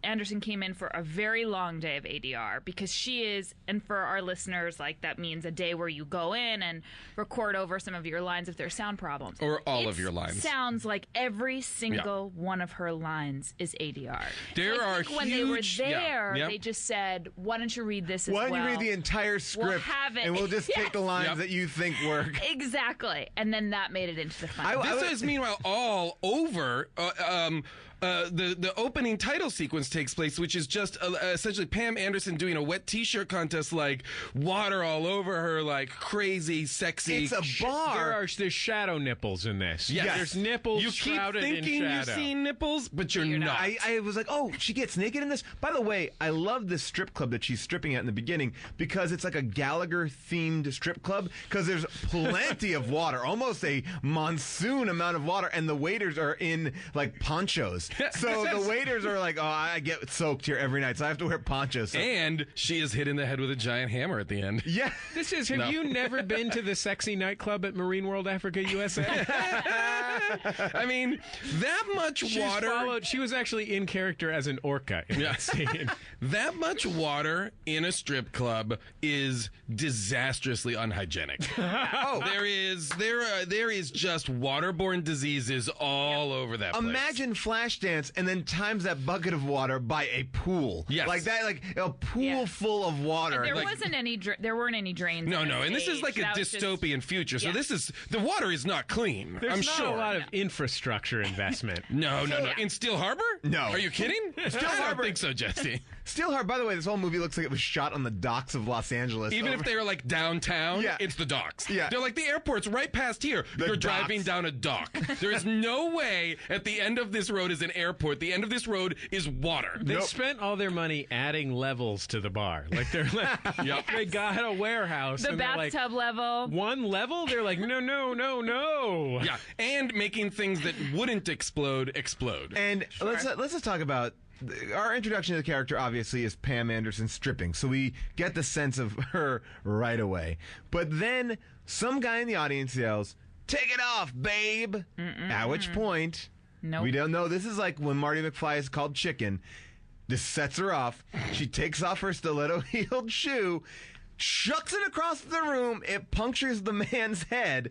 [SPEAKER 7] Anderson came in for a very long day of ADR because she is, and for our listeners, like that means a day where you go in and record over some of your lines if there's sound problems.
[SPEAKER 6] Or all of your lines.
[SPEAKER 7] Sounds like every single one of her lines is ADR.
[SPEAKER 6] There
[SPEAKER 7] So I
[SPEAKER 6] are
[SPEAKER 7] think when they were
[SPEAKER 6] huge-
[SPEAKER 7] there,
[SPEAKER 6] yeah.
[SPEAKER 7] they just said, "Why don't you read this as
[SPEAKER 4] Why
[SPEAKER 7] well?"
[SPEAKER 4] don't you read the entire script
[SPEAKER 7] have it.
[SPEAKER 4] and we'll just take the lines
[SPEAKER 6] Yep.
[SPEAKER 4] that you think work.
[SPEAKER 7] Exactly, and then that made it into the final.
[SPEAKER 6] This is meanwhile all over. The opening title sequence takes place, which is just essentially Pam Anderson doing a wet T-shirt contest, like water all over her, like crazy, sexy.
[SPEAKER 4] It's a bar.
[SPEAKER 8] There's shadow nipples in this.
[SPEAKER 6] Yes.
[SPEAKER 8] There's nipples
[SPEAKER 6] You keep
[SPEAKER 8] shrouded in
[SPEAKER 6] thinking you're
[SPEAKER 8] shadow.
[SPEAKER 6] seeing nipples, but you're not.
[SPEAKER 4] I was like, oh, she gets naked in this? By the way, I love this strip club that she's stripping at in the beginning because it's like a Gallagher-themed strip club because there's plenty of water, almost a monsoon amount of water, and the waiters are in, like, ponchos. So the waiters are like, oh, I get soaked here every night, so I have to wear ponchos. So.
[SPEAKER 6] And she is hit in the head with a giant hammer at the end.
[SPEAKER 4] Yeah.
[SPEAKER 8] Have you never been to the sexy nightclub at Marine World Africa, USA?
[SPEAKER 6] I mean, that much water.
[SPEAKER 8] She was actually in character as an orca in that scene.
[SPEAKER 6] That much water in a strip club is disastrously unhygienic. There is just waterborne diseases all over that place.
[SPEAKER 4] Imagine Flashdance and then times that bucket of water by a pool.
[SPEAKER 6] Yes.
[SPEAKER 4] Like that, like a pool full of water.
[SPEAKER 7] There
[SPEAKER 6] Like-
[SPEAKER 7] wasn't any. There weren't any drains.
[SPEAKER 6] No,
[SPEAKER 7] on the
[SPEAKER 6] and this is
[SPEAKER 7] stage.
[SPEAKER 6] like a
[SPEAKER 7] That was just-
[SPEAKER 6] dystopian future. So
[SPEAKER 7] Yeah.
[SPEAKER 6] this is the water is not clean.
[SPEAKER 8] There's
[SPEAKER 6] I'm
[SPEAKER 8] not
[SPEAKER 6] sure.
[SPEAKER 8] a lot of infrastructure investment.
[SPEAKER 6] No. In Steel Harbor?
[SPEAKER 4] No.
[SPEAKER 6] Are you kidding? I don't
[SPEAKER 4] Harbor-
[SPEAKER 6] think so, Jesse.
[SPEAKER 4] Steel Harbor, by the way, this whole movie looks like it was shot on the docks of Los Angeles.
[SPEAKER 6] Even if they were like downtown,
[SPEAKER 4] Yeah.
[SPEAKER 6] it's the docks.
[SPEAKER 4] Yeah.
[SPEAKER 6] They're like the airport's right past here.
[SPEAKER 4] The
[SPEAKER 6] You're
[SPEAKER 4] docks.
[SPEAKER 6] driving down a dock. There is no way at the end of this road is an airport. The end of this road is water.
[SPEAKER 8] They spent all their money adding levels to the bar. Like they're like,
[SPEAKER 6] Yep.
[SPEAKER 8] they got a warehouse.
[SPEAKER 7] The
[SPEAKER 8] and they're like,
[SPEAKER 7] bathtub level.
[SPEAKER 8] one level? They're like, no.
[SPEAKER 6] Yeah, and making things that wouldn't explode.
[SPEAKER 4] And let's just talk about our introduction to the character. Obviously, is Pam Anderson stripping, so we get the sense of her right away. But then some guy in the audience yells, "Take it off, babe!" At which point,
[SPEAKER 7] Nope.
[SPEAKER 4] we don't know. This is like when Marty McFly is called chicken. This sets her off. She takes off her stiletto-heeled shoe, chucks it across the room. It punctures the man's head,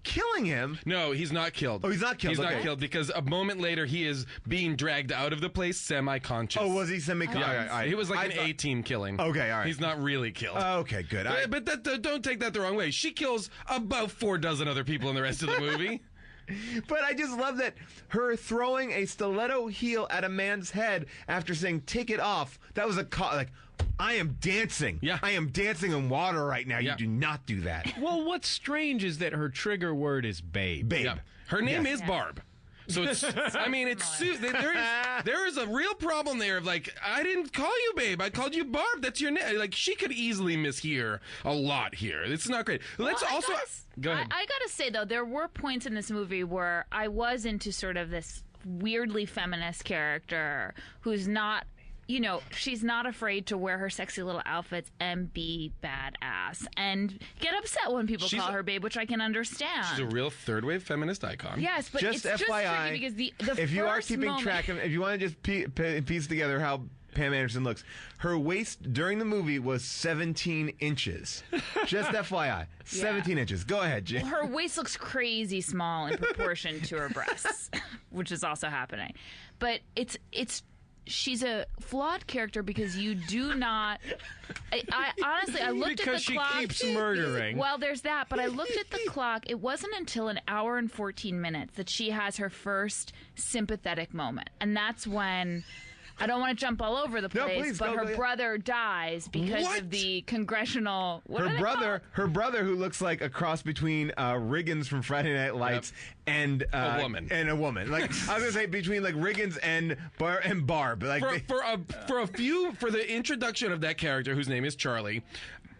[SPEAKER 4] killing him.
[SPEAKER 6] No, he's not killed.
[SPEAKER 4] Oh, he's not killed.
[SPEAKER 6] He's
[SPEAKER 4] okay.
[SPEAKER 6] not killed because a moment later he is being dragged out of the place semi-conscious.
[SPEAKER 4] Oh, was he semi-conscious?
[SPEAKER 6] Yeah,
[SPEAKER 4] All right.
[SPEAKER 6] he was like an A-team killing.
[SPEAKER 4] Okay, all right.
[SPEAKER 6] He's not really killed.
[SPEAKER 4] Okay, good.
[SPEAKER 6] But don't take that the wrong way. She kills about 4 dozen other people in the rest of the movie.
[SPEAKER 4] But I just love that her throwing a stiletto heel at a man's head after saying, take it off. That was like, I am dancing.
[SPEAKER 6] Yeah.
[SPEAKER 4] I am dancing in water right now.
[SPEAKER 6] Yeah.
[SPEAKER 4] You do not do that.
[SPEAKER 8] Well, what's strange is that her trigger word is babe.
[SPEAKER 4] Babe.
[SPEAKER 6] Yeah. Her name
[SPEAKER 4] Yes.
[SPEAKER 6] is Barb. So it's, I mean, there is a real problem there of like, I didn't call you babe, I called you Barb, that's your name. Like, she could easily mishear a lot here. It's not great. Let's also, go ahead.
[SPEAKER 7] I gotta say, though, there were points in this movie where I was into sort of this weirdly feminist character who's not, you know, she's not afraid to wear her sexy little outfits and be badass and get upset when people call her babe, which I can understand.
[SPEAKER 6] She's a real third wave feminist icon.
[SPEAKER 7] Yes, but
[SPEAKER 4] Just
[SPEAKER 7] it's
[SPEAKER 4] FYI,
[SPEAKER 7] just tricky because the
[SPEAKER 4] if you are
[SPEAKER 7] first
[SPEAKER 4] keeping
[SPEAKER 7] moment,
[SPEAKER 4] track of, if you want to just piece together how Pam Anderson looks, her waist during the movie was 17 inches. Just FYI, 17 inches. Go ahead, Jim.
[SPEAKER 7] her waist looks crazy small in proportion to her breasts, which is also happening. But it's she's a flawed character because you do not. I honestly, I looked
[SPEAKER 8] Because
[SPEAKER 7] at the
[SPEAKER 8] she
[SPEAKER 7] clock.
[SPEAKER 8] keeps murdering.
[SPEAKER 7] Well, there's that, but I looked at the clock. It wasn't until an hour and 14 minutes that she has her first sympathetic moment, and that's when. I don't want to jump all over the place,
[SPEAKER 4] please,
[SPEAKER 7] but
[SPEAKER 4] go,
[SPEAKER 7] her
[SPEAKER 4] go, yeah.
[SPEAKER 7] brother dies because of the congressional.
[SPEAKER 4] Her brother, who looks like a cross between Riggins from Friday Night Lights and
[SPEAKER 6] A woman.
[SPEAKER 4] and a woman. Like I was gonna say, between like Riggins and Barb. Like
[SPEAKER 6] For the introduction of that character whose name is Charlie.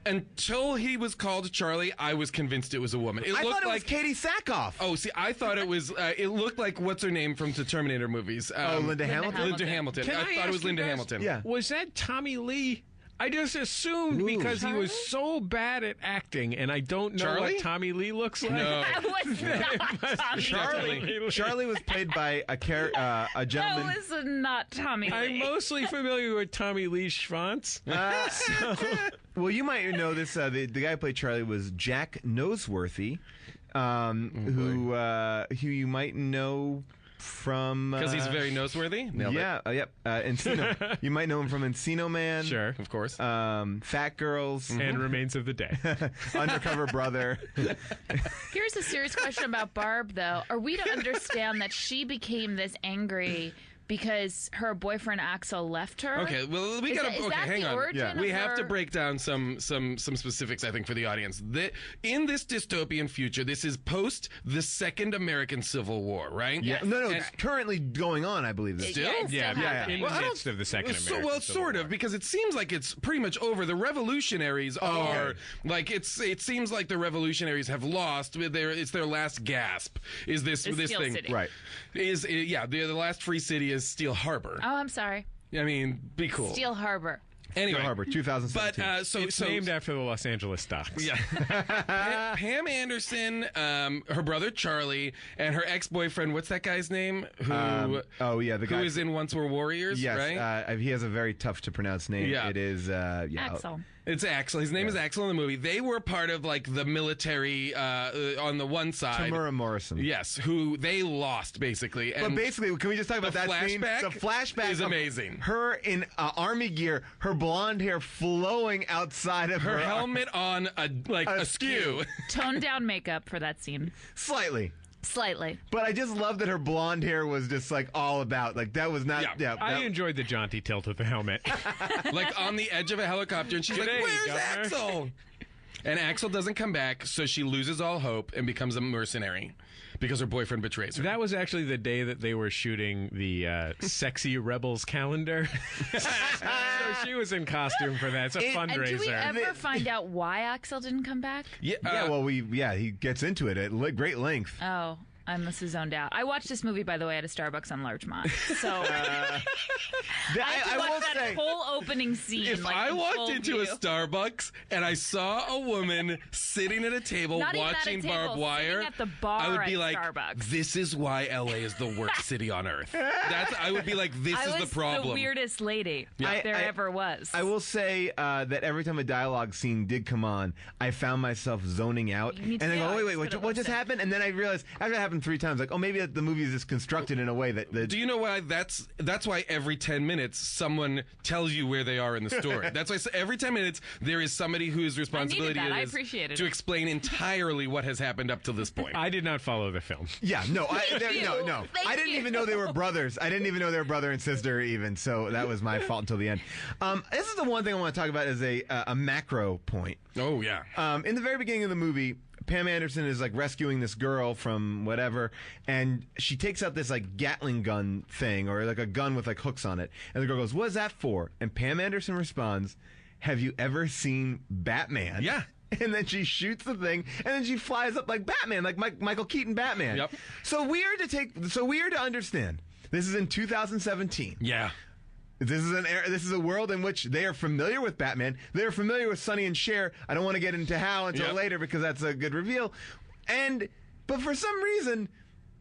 [SPEAKER 6] Until he was called Charlie, I was convinced it was a woman.
[SPEAKER 4] I thought it was Katie Sackhoff.
[SPEAKER 6] Oh, see, I thought it was. It looked like what's her name from the Terminator movies.
[SPEAKER 4] Linda Hamilton.
[SPEAKER 6] Linda Hamilton.
[SPEAKER 8] Can
[SPEAKER 6] I
[SPEAKER 8] I
[SPEAKER 6] thought it
[SPEAKER 8] ask
[SPEAKER 6] was
[SPEAKER 8] you
[SPEAKER 6] Linda
[SPEAKER 8] guys-
[SPEAKER 6] Hamilton.
[SPEAKER 4] Yeah.
[SPEAKER 8] Was that Tommy Lee? I just assumed because he was so bad at acting, and I don't know
[SPEAKER 6] Charlie?
[SPEAKER 8] what Tommy Lee looks like.
[SPEAKER 6] No.
[SPEAKER 7] That was not Tommy.
[SPEAKER 4] Charlie was played by a
[SPEAKER 7] That
[SPEAKER 4] gentleman.
[SPEAKER 7] was not Tommy Lee.
[SPEAKER 8] I'm mostly familiar with Tommy Lee Schwanz.
[SPEAKER 4] Well, you might know this. The guy who played Charlie was Jack Noseworthy, who you might know from
[SPEAKER 6] Because he's very noseworthy. Nailed it.
[SPEAKER 4] Yep. Encino. You might know him from Encino Man.
[SPEAKER 8] Sure.
[SPEAKER 6] Of course.
[SPEAKER 4] Fat Girls.
[SPEAKER 8] And Remains of the Day.
[SPEAKER 4] Undercover Brother.
[SPEAKER 7] Here's a serious question about Barb, though. Are we to understand that she became this angry because her boyfriend Axel left her?
[SPEAKER 6] Okay, well, we
[SPEAKER 7] Is
[SPEAKER 6] gotta.
[SPEAKER 7] that- is
[SPEAKER 6] okay,
[SPEAKER 7] that
[SPEAKER 6] hang
[SPEAKER 7] the
[SPEAKER 6] on.
[SPEAKER 7] origin of
[SPEAKER 6] We have to
[SPEAKER 7] her-
[SPEAKER 6] break down some specifics, I think, for the audience. In this dystopian future, this is post the Second American Civil War, right?
[SPEAKER 7] Yes.
[SPEAKER 4] No,
[SPEAKER 6] And-
[SPEAKER 4] it's currently going on, I believe. This.
[SPEAKER 7] Yeah, it's still happening.
[SPEAKER 8] In
[SPEAKER 6] Well, I
[SPEAKER 8] the
[SPEAKER 6] don't-
[SPEAKER 8] midst of the Second American
[SPEAKER 6] Well,
[SPEAKER 8] Civil
[SPEAKER 6] sort
[SPEAKER 8] War.
[SPEAKER 6] of, because it seems like it's pretty much over. The revolutionaries are
[SPEAKER 4] okay.
[SPEAKER 6] like it seems like the revolutionaries have lost. It's their last gasp. Is this
[SPEAKER 7] Is
[SPEAKER 6] this
[SPEAKER 7] Steel
[SPEAKER 6] thing
[SPEAKER 7] City.
[SPEAKER 4] Right.
[SPEAKER 6] The last free city is Steel Harbor.
[SPEAKER 7] Oh, I'm sorry.
[SPEAKER 6] I mean, be cool.
[SPEAKER 7] Steel Harbor.
[SPEAKER 6] Anyway,
[SPEAKER 4] Steel Harbor, 2017.
[SPEAKER 6] but
[SPEAKER 8] It's named after the Los Angeles docks.
[SPEAKER 6] Yeah. Pam Anderson, her brother Charlie, and her ex-boyfriend, what's that guy's name?
[SPEAKER 4] the
[SPEAKER 6] Who
[SPEAKER 4] guy
[SPEAKER 6] is in Once Were Warriors,
[SPEAKER 4] Yes,
[SPEAKER 6] right?
[SPEAKER 4] he has a very tough to pronounce name.
[SPEAKER 6] Yeah.
[SPEAKER 4] It is
[SPEAKER 7] Axel.
[SPEAKER 6] It's Axel. His name is Axel in the movie. They were part of like the military on the one side.
[SPEAKER 4] Tamura Morrison.
[SPEAKER 6] Yes, who they lost basically.
[SPEAKER 4] But
[SPEAKER 6] And
[SPEAKER 4] basically, can we just talk about
[SPEAKER 6] the
[SPEAKER 4] that scene?
[SPEAKER 6] flashback
[SPEAKER 4] The flashback
[SPEAKER 6] is
[SPEAKER 4] of
[SPEAKER 6] amazing.
[SPEAKER 4] Her in army gear, her blonde hair flowing outside of
[SPEAKER 6] her helmet on askew.
[SPEAKER 7] Toned down makeup for that scene.
[SPEAKER 4] slightly.
[SPEAKER 7] Slightly.
[SPEAKER 4] But I just love that her blonde hair was just like all about. Like that was not.
[SPEAKER 6] Yeah.
[SPEAKER 4] Yeah,
[SPEAKER 8] I
[SPEAKER 4] that-
[SPEAKER 8] enjoyed the jaunty tilt of the helmet.
[SPEAKER 6] like on the edge of a helicopter, and she's
[SPEAKER 8] G'day,
[SPEAKER 6] like, "Where's
[SPEAKER 8] Governor."
[SPEAKER 6] Axel?" And Axel doesn't come back, so she loses all hope and becomes a mercenary because her boyfriend betrays her.
[SPEAKER 8] That was actually the day that they were shooting the Sexy Rebels calendar. So she was in costume for that. It's a
[SPEAKER 7] And do we
[SPEAKER 8] fundraiser.
[SPEAKER 7] ever find out why Axel didn't come back?
[SPEAKER 6] yeah,
[SPEAKER 4] he gets into it at great length.
[SPEAKER 7] Oh. I must have zoned out. I watched this movie, by the way, at a Starbucks on Larchmont. So I watched that whole opening scene.
[SPEAKER 6] If
[SPEAKER 7] like,
[SPEAKER 6] I
[SPEAKER 7] in
[SPEAKER 6] walked
[SPEAKER 7] full
[SPEAKER 6] into
[SPEAKER 7] view.
[SPEAKER 6] a Starbucks and I saw a woman sitting at a table
[SPEAKER 7] Not even at a
[SPEAKER 6] watching
[SPEAKER 7] table,
[SPEAKER 6] barbed wire,
[SPEAKER 7] sitting at the bar
[SPEAKER 6] I would be
[SPEAKER 7] at
[SPEAKER 6] like,
[SPEAKER 7] Starbucks.
[SPEAKER 6] "This is why LA is the worst city on earth." I would be like, "This
[SPEAKER 7] I
[SPEAKER 6] is
[SPEAKER 7] was
[SPEAKER 6] the problem."
[SPEAKER 7] the weirdest lady there ever was.
[SPEAKER 4] I will say that every time a dialogue scene did come on, I found myself zoning out.
[SPEAKER 7] You need to-
[SPEAKER 4] And then
[SPEAKER 7] yeah,
[SPEAKER 4] go,
[SPEAKER 7] I
[SPEAKER 4] wait,
[SPEAKER 7] just could've
[SPEAKER 4] what just
[SPEAKER 7] listened.
[SPEAKER 4] happened? And then I realized, after it happened 3 times, like, oh, maybe the movie is just constructed in a way that...
[SPEAKER 6] Do you know why? That's why every 10 minutes someone tells you where they are in the story. That's why every 10 minutes there is somebody whose responsibility
[SPEAKER 7] that. I
[SPEAKER 6] it is
[SPEAKER 7] appreciated
[SPEAKER 6] to
[SPEAKER 7] it.
[SPEAKER 6] explain entirely what has happened up to this point.
[SPEAKER 8] I did not follow the film.
[SPEAKER 4] Yeah, no, no.
[SPEAKER 7] Thank
[SPEAKER 4] I didn't
[SPEAKER 7] you.
[SPEAKER 4] even know they were brothers. I didn't even know they were brother and sister even, so that was my fault until the end. This is the one thing I want to talk about as a macro point.
[SPEAKER 6] Oh, yeah.
[SPEAKER 4] In the very beginning of the movie, Pam Anderson is like rescuing this girl from whatever, and she takes out this like Gatling gun thing, or like a gun with like hooks on it. And the girl goes, "What is that for?" And Pam Anderson responds, "Have you ever seen Batman?"
[SPEAKER 6] Yeah.
[SPEAKER 4] And then she shoots the thing, and then she flies up like Batman, like Michael Keaton Batman.
[SPEAKER 6] Yep.
[SPEAKER 4] So weird to understand. This is in 2017.
[SPEAKER 6] Yeah.
[SPEAKER 4] This is a world in which they are familiar with Batman. They are familiar with Sonny and Cher. I don't want to get into how until later because that's a good reveal. But for some reason,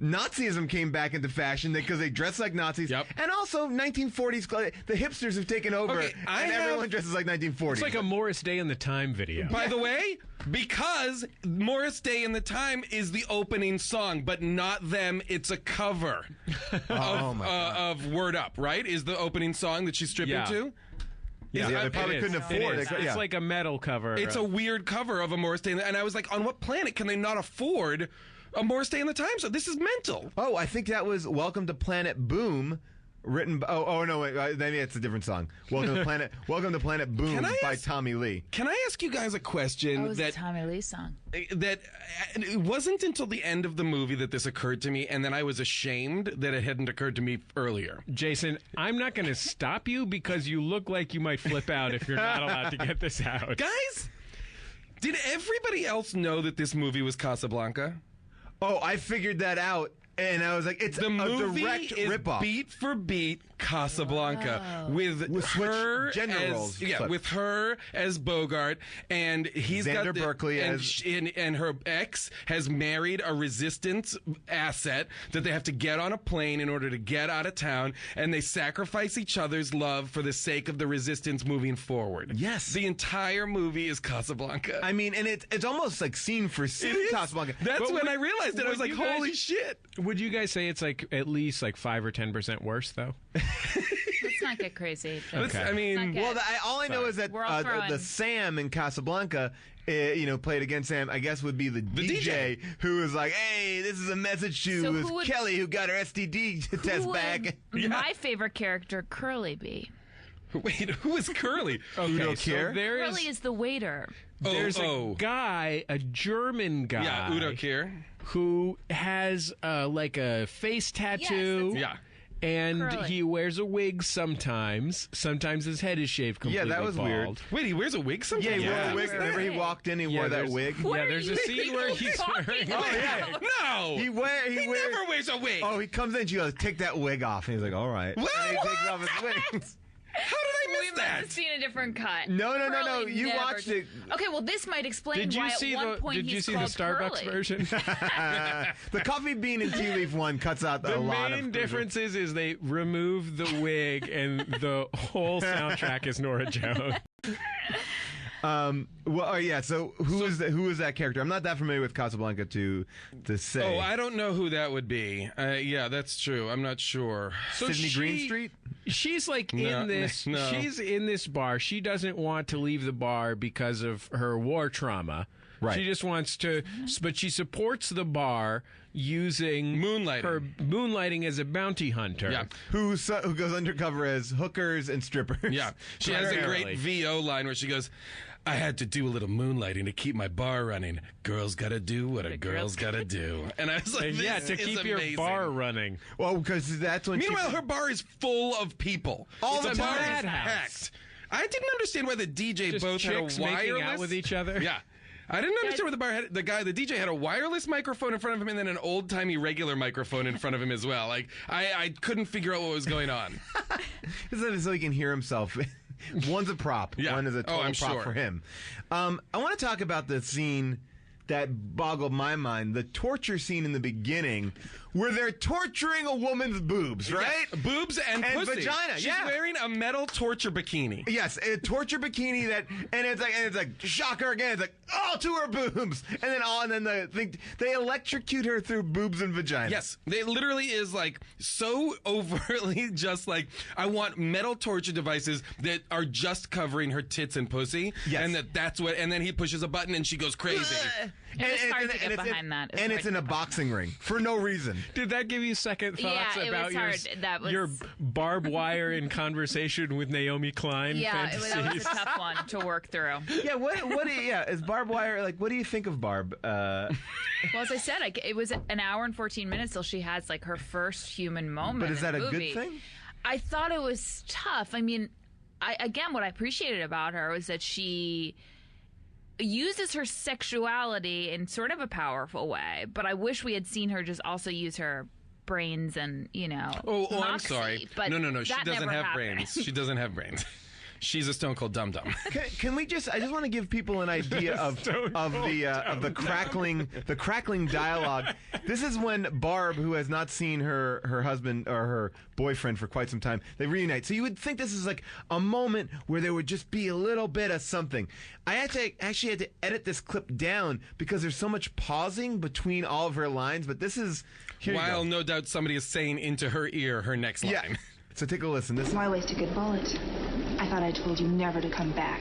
[SPEAKER 4] Nazism came back into fashion because they dress like Nazis.
[SPEAKER 6] Yep.
[SPEAKER 4] And also 1940s, the hipsters have taken over,
[SPEAKER 6] Okay,
[SPEAKER 4] and everyone dresses like 1940s.
[SPEAKER 8] It's like a Morris Day in the Time video.
[SPEAKER 6] By the way, because Morris Day in the Time is the opening song, but not them, it's a cover of Word Up, right? Is the opening song that she's stripping
[SPEAKER 8] Yeah.
[SPEAKER 6] to?
[SPEAKER 4] Yeah, they probably
[SPEAKER 8] It
[SPEAKER 4] couldn't
[SPEAKER 8] is.
[SPEAKER 4] afford it.
[SPEAKER 8] It's like a metal cover.
[SPEAKER 6] It's a weird cover of a Morris Day, and I was like, on what planet can they not afford a Morris Day in the Time? So this is mental.
[SPEAKER 4] Oh, I think that was "Welcome to Planet Boom," written. Oh no, wait, maybe it's a different song. "Welcome to Planet Boom"
[SPEAKER 6] Can I
[SPEAKER 4] by
[SPEAKER 6] ask-
[SPEAKER 4] Tommy Lee.
[SPEAKER 6] Can I ask you guys a question
[SPEAKER 7] That was a Tommy Lee song.
[SPEAKER 6] that it wasn't until the end of the movie that this occurred to me, and then I was ashamed that it hadn't occurred to me earlier.
[SPEAKER 8] Jason, I'm not going to stop you because you look like you might flip out if you're not allowed to get this out.
[SPEAKER 6] Guys, did everybody else know that this movie was Casablanca?
[SPEAKER 4] Oh, I figured that out, and I was like, it's
[SPEAKER 6] The
[SPEAKER 4] a
[SPEAKER 6] movie
[SPEAKER 4] direct
[SPEAKER 6] is
[SPEAKER 4] ripoff.
[SPEAKER 6] beat for beat Casablanca with
[SPEAKER 4] switch
[SPEAKER 6] her
[SPEAKER 4] gender
[SPEAKER 6] as
[SPEAKER 4] roles.
[SPEAKER 6] with her as Bogart, and he's
[SPEAKER 4] Xander
[SPEAKER 6] got
[SPEAKER 4] Berkeley
[SPEAKER 6] and,
[SPEAKER 4] as-
[SPEAKER 6] and her ex has married a resistance asset that they have to get on a plane in order to get out of town, and they sacrifice each other's love for the sake of the resistance moving forward.
[SPEAKER 4] Yes.
[SPEAKER 6] The entire movie is Casablanca.
[SPEAKER 4] I mean, and it's almost like scene for
[SPEAKER 6] It
[SPEAKER 4] scene
[SPEAKER 6] is.
[SPEAKER 4] Casablanca.
[SPEAKER 6] That's
[SPEAKER 8] But
[SPEAKER 6] when I realized it. I was
[SPEAKER 8] would
[SPEAKER 6] like,
[SPEAKER 8] you guys-
[SPEAKER 6] holy shit.
[SPEAKER 8] Would you guys say it's like at least like 5 or 10% worse though?
[SPEAKER 7] Let's not get crazy.
[SPEAKER 8] Okay.
[SPEAKER 6] I mean,
[SPEAKER 7] Not
[SPEAKER 4] Well, all I know is that
[SPEAKER 7] We're all
[SPEAKER 4] the
[SPEAKER 7] throwing-
[SPEAKER 4] Sam in Casablanca, played against Sam, I guess would be the DJ who was like, hey, this is a message to
[SPEAKER 7] So who would-
[SPEAKER 4] Kelly who got her STD test
[SPEAKER 7] Who
[SPEAKER 4] back.
[SPEAKER 7] would my favorite character, Curly, be?
[SPEAKER 6] wait, who is Curly?
[SPEAKER 8] Okay,
[SPEAKER 4] Kier?
[SPEAKER 8] so there is
[SPEAKER 7] Curly is the waiter.
[SPEAKER 8] there's a guy, a German guy,
[SPEAKER 6] Yeah, Udo Kier.
[SPEAKER 8] who has like a face tattoo.
[SPEAKER 7] that's it.
[SPEAKER 6] Yeah.
[SPEAKER 8] And
[SPEAKER 7] Curly.
[SPEAKER 8] he wears a wig sometimes. Sometimes his head is shaved completely
[SPEAKER 4] that was
[SPEAKER 8] bald.
[SPEAKER 4] weird.
[SPEAKER 6] Wait, he wears a wig sometimes?
[SPEAKER 4] Yeah, he wore
[SPEAKER 8] Yeah.
[SPEAKER 4] the wig. Remember he walked in, he wore that
[SPEAKER 8] there's-
[SPEAKER 4] wig?
[SPEAKER 7] What
[SPEAKER 8] yeah,
[SPEAKER 7] are
[SPEAKER 8] there's
[SPEAKER 7] you
[SPEAKER 8] a scene where
[SPEAKER 7] people
[SPEAKER 8] he's
[SPEAKER 7] talking
[SPEAKER 8] wearing.
[SPEAKER 7] about?
[SPEAKER 4] Oh, yeah.
[SPEAKER 6] No!
[SPEAKER 4] He
[SPEAKER 6] He
[SPEAKER 4] wears.
[SPEAKER 6] never wears a wig!
[SPEAKER 4] Oh, he comes in, she goes, take that wig off. And he's like, all right.
[SPEAKER 6] What?
[SPEAKER 4] And he takes off his wig.
[SPEAKER 6] How did I
[SPEAKER 7] We
[SPEAKER 6] miss
[SPEAKER 7] must have
[SPEAKER 6] that?
[SPEAKER 7] seen a different cut.
[SPEAKER 4] No.
[SPEAKER 7] Curly
[SPEAKER 4] You
[SPEAKER 7] never-
[SPEAKER 4] watched it.
[SPEAKER 7] Okay, well, this might explain
[SPEAKER 8] Did
[SPEAKER 7] why
[SPEAKER 8] you see
[SPEAKER 7] at one
[SPEAKER 8] the
[SPEAKER 7] point
[SPEAKER 8] Did you
[SPEAKER 7] he's
[SPEAKER 8] see the
[SPEAKER 7] called
[SPEAKER 8] Starbucks
[SPEAKER 7] Curly.
[SPEAKER 8] version?
[SPEAKER 4] The coffee bean and tea leaf one cuts out
[SPEAKER 8] The
[SPEAKER 4] a lot of
[SPEAKER 8] main difference is they remove the wig and the whole soundtrack is Nora Jones.
[SPEAKER 4] So who is that character? I'm not that familiar with Casablanca to say.
[SPEAKER 6] Oh, I don't know who that would be. Yeah, that's true. I'm not sure.
[SPEAKER 8] So
[SPEAKER 4] Sydney Greenstreet?
[SPEAKER 8] She's like
[SPEAKER 6] No,
[SPEAKER 8] in this.
[SPEAKER 6] no.
[SPEAKER 8] She's in this bar. She doesn't want to leave the bar because of her war trauma.
[SPEAKER 4] Right.
[SPEAKER 8] She just wants to, but she supports the bar using
[SPEAKER 6] Moonlighting.
[SPEAKER 8] her moonlighting as a bounty hunter.
[SPEAKER 6] Yeah.
[SPEAKER 4] Who goes undercover as hookers and strippers?
[SPEAKER 6] Yeah. She has a
[SPEAKER 8] Primarily.
[SPEAKER 6] great VO line where she goes, I had to do a little moonlighting to keep my bar running. Girls gotta do what a girl's gotta do. And I was like,
[SPEAKER 8] And
[SPEAKER 6] this
[SPEAKER 8] yeah, to
[SPEAKER 6] is
[SPEAKER 8] keep your
[SPEAKER 6] amazing.
[SPEAKER 8] bar running.
[SPEAKER 4] Well, because that's when
[SPEAKER 6] Meanwhile, her bar is full of people.
[SPEAKER 4] All
[SPEAKER 6] the
[SPEAKER 4] the
[SPEAKER 6] bar
[SPEAKER 4] time.
[SPEAKER 6] is packed. I didn't understand why the DJ
[SPEAKER 8] Just
[SPEAKER 6] both had a
[SPEAKER 8] chicks making
[SPEAKER 6] wireless.
[SPEAKER 8] out with each other?
[SPEAKER 6] Yeah. I didn't understand what the DJ had a wireless microphone in front of him and then an old-timey regular microphone in front of him as well. Like, I couldn't figure out what was going on.
[SPEAKER 4] So he can hear himself. One's a prop.
[SPEAKER 6] Yeah.
[SPEAKER 4] One is a total prop for him. I want to talk about the scene that boggled my mind, the torture scene in the beginning where they're torturing a woman's boobs, right?
[SPEAKER 6] Yeah. Boobs and pussy.
[SPEAKER 4] Vagina.
[SPEAKER 6] She's wearing a metal torture bikini.
[SPEAKER 4] Yes, a torture bikini and it's like shocker again. It's like to her boobs, and then they electrocute her through boobs and vagina.
[SPEAKER 6] Yes, it literally is like so overtly just like I want metal torture devices that are just covering her tits and pussy.
[SPEAKER 4] Yes.
[SPEAKER 6] And that's what. And then he pushes a button and she goes crazy.
[SPEAKER 7] It's hard to get behind that.
[SPEAKER 4] And it's in a boxing ring for no reason.
[SPEAKER 8] Did that give you second thoughts about your barbed wire in conversation with Naomi Klein?
[SPEAKER 7] Yeah,
[SPEAKER 8] fantasies?
[SPEAKER 7] that was a tough one to work through.
[SPEAKER 4] Yeah, is barbed wire, like, what do you think of Barb?
[SPEAKER 7] Well, as I said, it was an hour and 14 minutes till she has, like, her first human moment.
[SPEAKER 4] But is that
[SPEAKER 7] in the
[SPEAKER 4] a
[SPEAKER 7] movie.
[SPEAKER 4] good thing?
[SPEAKER 7] I thought it was tough. I mean, what I appreciated about her was that she uses her sexuality in sort of a powerful way, but I wish we had seen her just also use her brains and,
[SPEAKER 6] moxie,
[SPEAKER 7] I'm
[SPEAKER 6] sorry.
[SPEAKER 7] But
[SPEAKER 6] no, she doesn't have brains. She doesn't have brains. She's a stone cold dum dum.
[SPEAKER 4] Can we just? I just want to give people an idea of the crackling dialogue. This is when Barb, who has not seen her husband or her boyfriend for quite some time, they reunite. So you would think this is like a moment where there would just be a little bit of something. I actually had to edit this clip down because there's so much pausing between all of her lines. But this is
[SPEAKER 6] while no doubt somebody is saying into her ear her next line.
[SPEAKER 4] Yeah. So take a listen.
[SPEAKER 10] Why waste a good bullet? I thought I told you never to come back.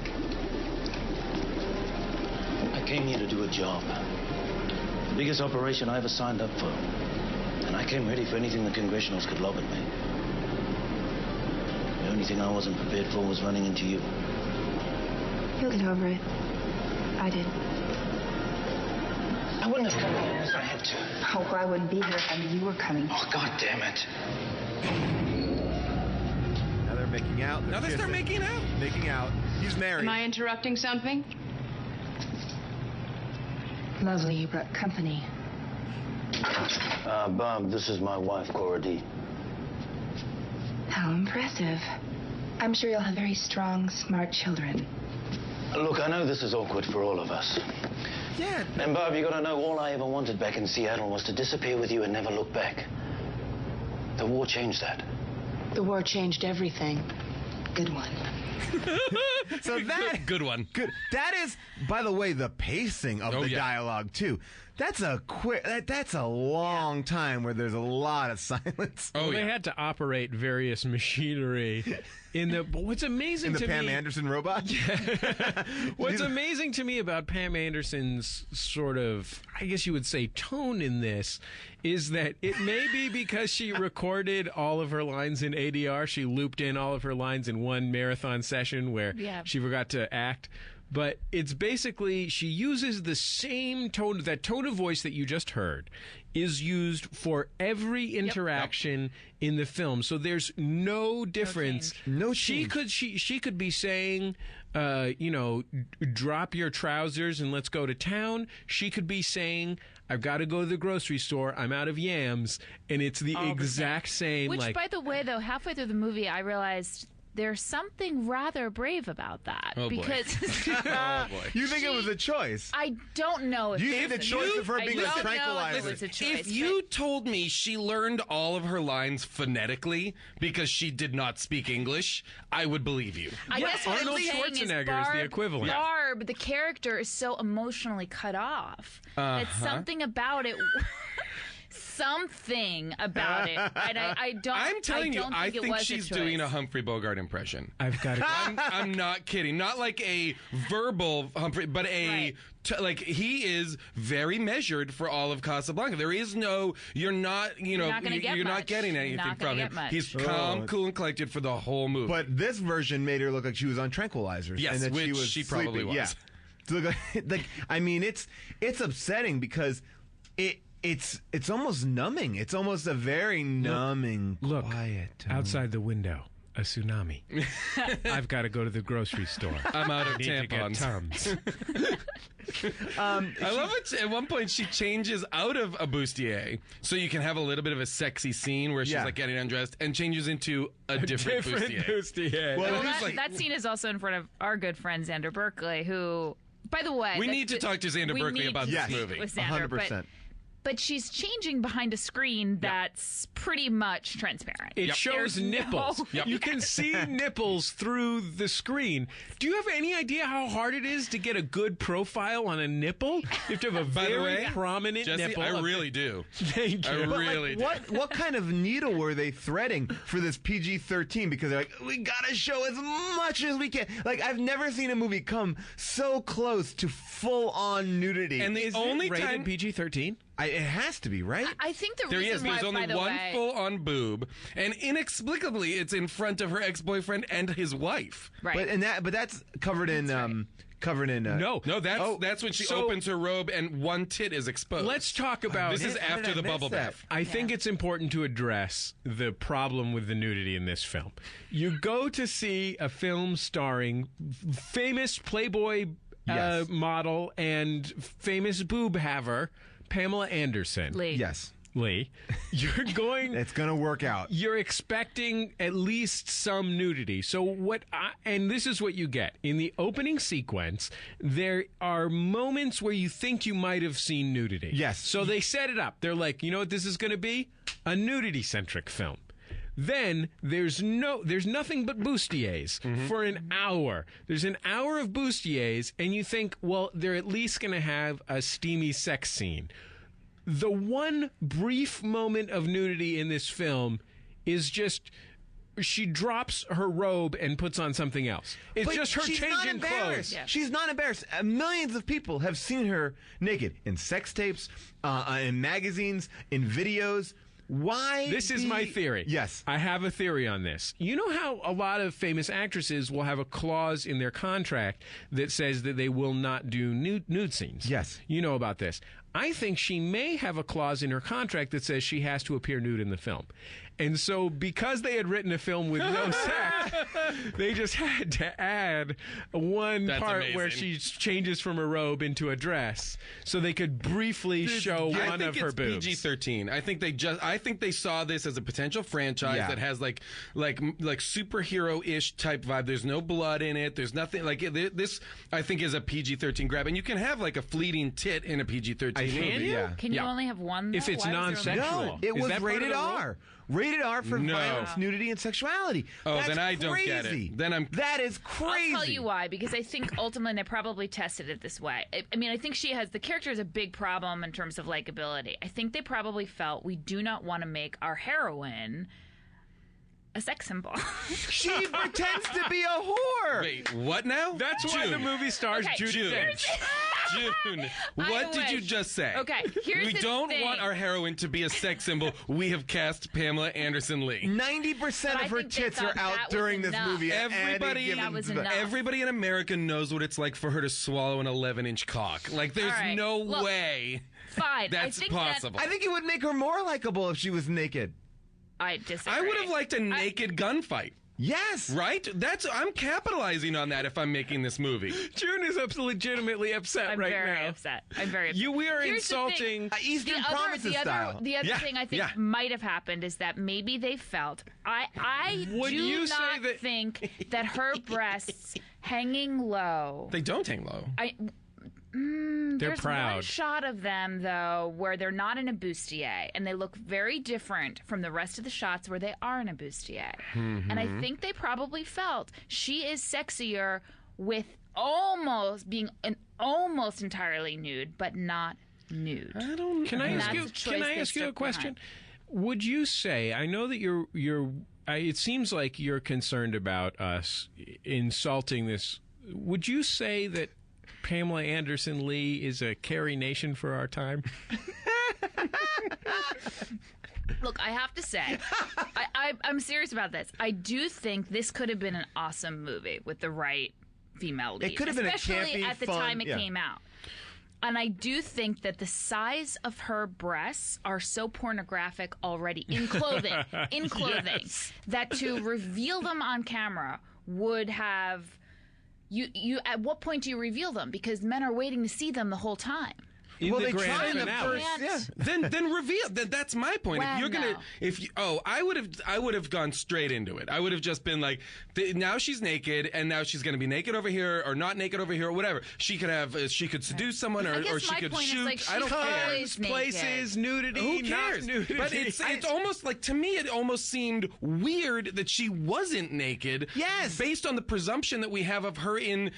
[SPEAKER 11] I came here to do a job. The biggest operation I ever signed up for. And I came ready for anything the Congressionals could lob at me. The only thing I wasn't prepared for was running into you.
[SPEAKER 10] You'll get over it. I did.
[SPEAKER 11] I wouldn't have come here unless I had to.
[SPEAKER 10] Oh, I wouldn't be here if I knew you were coming.
[SPEAKER 11] Oh, God damn it.
[SPEAKER 4] Now they're making out.
[SPEAKER 6] Now they start making out.
[SPEAKER 4] Making out. He's married.
[SPEAKER 12] Am I interrupting something?
[SPEAKER 10] Lovely you brought company.
[SPEAKER 11] Bob, this is my wife, Cora D.
[SPEAKER 10] How impressive. I'm sure you'll have very strong, smart children.
[SPEAKER 11] Look, I know this is awkward for all of us.
[SPEAKER 4] Yeah.
[SPEAKER 11] And Bob, you gotta know, all I ever wanted back in Seattle was to disappear with you and never look back. The war changed that.
[SPEAKER 12] The war changed everything.
[SPEAKER 10] Good one.
[SPEAKER 4] So that
[SPEAKER 6] good one.
[SPEAKER 4] Good. That is, by the way, the pacing of the dialogue too. That's a that's a long time where there's a lot of silence.
[SPEAKER 8] They had to operate various machinery in the. But what's amazing
[SPEAKER 4] to me,
[SPEAKER 8] Pam
[SPEAKER 4] Anderson robot.
[SPEAKER 8] What's amazing to me about Pam Anderson's sort of, I guess you would say, tone in this is that it may be because she recorded all of her lines in ADR. She looped in all of her lines in one marathon session where she forgot to act. But it's basically, she uses the same tone, that tone of voice that you just heard is used for every interaction in the film. So there's no difference.
[SPEAKER 4] No change.
[SPEAKER 8] She could be saying, drop your trousers and let's go to town. She could be saying, I've got to go to the grocery store. I'm out of yams. And it's the exact same.
[SPEAKER 7] Which, by the way, though, halfway through the movie, I realized there's something rather brave about that. Because
[SPEAKER 4] you think it was a choice?
[SPEAKER 7] I don't know if
[SPEAKER 4] you think the choice of her being a tranquilizer.
[SPEAKER 6] If you told me she learned all of her lines phonetically because she did not speak English, I would believe you.
[SPEAKER 7] I guess what
[SPEAKER 8] Arnold
[SPEAKER 7] I'm saying
[SPEAKER 8] Schwarzenegger is the equivalent.
[SPEAKER 7] Barb, the character, is so emotionally cut off. That something about it. Something about it. And I don't.
[SPEAKER 6] I'm telling you, I
[SPEAKER 7] think
[SPEAKER 6] she's doing a Humphrey Bogart impression.
[SPEAKER 8] I've got to.
[SPEAKER 6] I'm not kidding. Not like a verbal Humphrey, but like he is very measured for all of Casablanca. There is no. You're not. You're not getting anything from him. He's calm, cool, and collected for the whole movie.
[SPEAKER 4] But this version made her look like she was on tranquilizers.
[SPEAKER 6] Yes,
[SPEAKER 4] and that
[SPEAKER 6] which
[SPEAKER 4] she
[SPEAKER 6] probably
[SPEAKER 4] sleeping.
[SPEAKER 6] was.
[SPEAKER 4] Yeah. I mean, it's upsetting because it's almost numbing. It's almost a very numbing, quiet tone.
[SPEAKER 8] Outside the window. a tsunami. I've got to go to the grocery store.
[SPEAKER 6] I'm out of
[SPEAKER 8] I need to get
[SPEAKER 6] tampons.
[SPEAKER 8] Tums.
[SPEAKER 6] I love it. At one point, she changes out of a bustier, so you can have a little bit of a sexy scene where she's like getting undressed, and changes into a different bustier.
[SPEAKER 8] Well,
[SPEAKER 7] that scene is also in front of our good friend Xander Berkeley, who, by the way,
[SPEAKER 6] we need to talk to Xander Berkeley about this movie.
[SPEAKER 7] With Xander,
[SPEAKER 4] 100%.
[SPEAKER 7] But she's changing behind a screen that's pretty much transparent.
[SPEAKER 8] It shows nipples. You can see nipples through the screen. Do you have any idea how hard it is to get a good profile on a nipple? You have to have a very prominent
[SPEAKER 6] Jesse,
[SPEAKER 8] nipple.
[SPEAKER 6] I really do.
[SPEAKER 8] Thank you.
[SPEAKER 6] I really do.
[SPEAKER 4] What kind of needle were they threading for this PG-13? Because they're like, we gotta show as much as we can. Like, I've never seen a movie come so close to full-on nudity.
[SPEAKER 6] And the
[SPEAKER 8] Is
[SPEAKER 6] only
[SPEAKER 8] it rated
[SPEAKER 6] time
[SPEAKER 8] PG-13?
[SPEAKER 4] It has to be, right?
[SPEAKER 7] I think the
[SPEAKER 6] there
[SPEAKER 7] reason
[SPEAKER 6] is.
[SPEAKER 7] why,
[SPEAKER 6] There's only
[SPEAKER 7] by the
[SPEAKER 6] one
[SPEAKER 7] way,
[SPEAKER 6] full-on boob, and inexplicably, it's in front of her ex-boyfriend and his wife.
[SPEAKER 7] Right.
[SPEAKER 4] But that's covered in covered in.
[SPEAKER 6] No, that's when she opens her robe and one tit is exposed.
[SPEAKER 8] Let's talk about
[SPEAKER 6] this. Is after the bubble bath.
[SPEAKER 8] I think it's important to address the problem with the nudity in this film. You go to see a film starring famous Playboy model and famous boob haver Pamela Anderson.
[SPEAKER 7] Lee.
[SPEAKER 4] Yes.
[SPEAKER 8] Lee, you're going.
[SPEAKER 4] It's going to work out.
[SPEAKER 8] You're expecting at least some nudity. So and this is what you get in the opening sequence. There are moments where you think you might have seen nudity.
[SPEAKER 4] Yes.
[SPEAKER 8] So they set it up. They're like, you know what this is going to be? A nudity-centric film. Then there's nothing but bustiers for an hour. There's an hour of bustiers, and you think, well, they're at least going to have a steamy sex scene. The one brief moment of nudity in this film is just she drops her robe and puts on something else. It's just her changing clothes.
[SPEAKER 4] Yeah. She's not embarrassed. Millions of people have seen her naked in sex tapes, in magazines, in videos. Why?
[SPEAKER 8] This is my theory.
[SPEAKER 4] Yes.
[SPEAKER 8] I have a theory on this. You know how a lot of famous actresses will have a clause in their contract that says that they will not do nude scenes?
[SPEAKER 4] Yes.
[SPEAKER 8] You know about this. I think she may have a clause in her contract that says she has to appear nude in the film. And so because they had written a film with no sex, they just had to add one part where she changes from a robe into a dress so they could briefly show one of her boobs.
[SPEAKER 6] PG-13. I think they saw this as a potential franchise that has like superhero-ish type vibe. There's no blood in it. There's nothing like this. I think is a PG-13 grab, and you can have like a fleeting tit in a PG-13 movie.
[SPEAKER 7] Can you? Yeah. Can you only have one? Though?
[SPEAKER 8] If it's non-sexual?
[SPEAKER 4] No, it was rated R. Rated R for violence, nudity, and sexuality.
[SPEAKER 6] Oh,
[SPEAKER 4] That's
[SPEAKER 6] then I don't
[SPEAKER 4] crazy.
[SPEAKER 6] get it. That
[SPEAKER 4] is crazy.
[SPEAKER 7] I'll tell you why, because I think ultimately they probably tested it this way. I mean, I think the character has a big problem in terms of likability. I think they probably felt we do not want to make our heroine a sex symbol.
[SPEAKER 4] She pretends to be a whore.
[SPEAKER 6] Wait, what now?
[SPEAKER 8] That's why the movie stars Judi Dench.
[SPEAKER 6] June, what did you just say?
[SPEAKER 7] Okay, here's
[SPEAKER 6] we
[SPEAKER 7] the
[SPEAKER 6] don't
[SPEAKER 7] thing.
[SPEAKER 6] want our heroine to be a sex symbol. We have cast Pamela Anderson Lee.
[SPEAKER 4] 90% of her tits are out during this movie.
[SPEAKER 6] Everybody in America knows what it's like for her to swallow an 11-inch cock. Like, there's no way that's possible.
[SPEAKER 4] I think it would make her more likable if she was naked.
[SPEAKER 7] I disagree.
[SPEAKER 6] I would have liked a naked gunfight.
[SPEAKER 4] Yes.
[SPEAKER 6] Right? I'm capitalizing on that if I'm making this movie.
[SPEAKER 8] June is legitimately upset
[SPEAKER 7] I'm
[SPEAKER 8] right now.
[SPEAKER 7] very upset. I'm very upset.
[SPEAKER 8] We are
[SPEAKER 7] Here's
[SPEAKER 8] insulting
[SPEAKER 4] Eastern Promises style.
[SPEAKER 7] The other thing I think might have happened is that maybe they felt I do not think that her breasts hanging low.
[SPEAKER 6] They don't hang low.
[SPEAKER 8] They're
[SPEAKER 7] There's
[SPEAKER 8] proud.
[SPEAKER 7] one shot of them, though, where they're not in a bustier, and they look very different from the rest of the shots where they are in a bustier.
[SPEAKER 6] Mm-hmm.
[SPEAKER 7] And I think they probably felt she is sexier with being almost entirely nude, but not nude.
[SPEAKER 6] I don't.
[SPEAKER 8] Can I ask you a question? Would you say? I know that you're. It seems like you're concerned about us insulting this. Would you say that Pamela Anderson Lee is a Carrie Nation for our time?
[SPEAKER 7] Look, I have to say, I'm serious about this. I do think this could have been an awesome movie with the right female lead.
[SPEAKER 4] It could have been a
[SPEAKER 7] especially
[SPEAKER 4] campy,
[SPEAKER 7] at the
[SPEAKER 4] fun,
[SPEAKER 7] time it came out. And I do think that the size of her breasts are so pornographic already in clothing,
[SPEAKER 8] Yes.
[SPEAKER 7] that to reveal them on camera would have you. At what point do you reveal them? Because men are waiting to see them the whole time.
[SPEAKER 8] In
[SPEAKER 4] Well,
[SPEAKER 8] the
[SPEAKER 4] they
[SPEAKER 8] grand
[SPEAKER 4] try in the
[SPEAKER 8] finale.
[SPEAKER 4] first,
[SPEAKER 6] Then reveal. That's my point.
[SPEAKER 7] Well,
[SPEAKER 6] if you're gonna,
[SPEAKER 7] no.
[SPEAKER 6] if you, I would have gone straight into it. I would have just been like, now she's naked, and now she's gonna be naked over here, or not naked over here, or whatever. She could have, she could seduce someone,
[SPEAKER 7] I guess
[SPEAKER 6] or she
[SPEAKER 7] my
[SPEAKER 6] could
[SPEAKER 7] point is,
[SPEAKER 6] shoot.
[SPEAKER 7] like,
[SPEAKER 6] I don't
[SPEAKER 7] she's
[SPEAKER 6] care.
[SPEAKER 7] always naked.
[SPEAKER 8] Places, nudity,
[SPEAKER 6] Who cares?
[SPEAKER 8] not nudity.
[SPEAKER 6] But it's almost like, to me, it almost seemed weird that she wasn't naked.
[SPEAKER 4] Yes.
[SPEAKER 6] Based on the presumption that we have of her in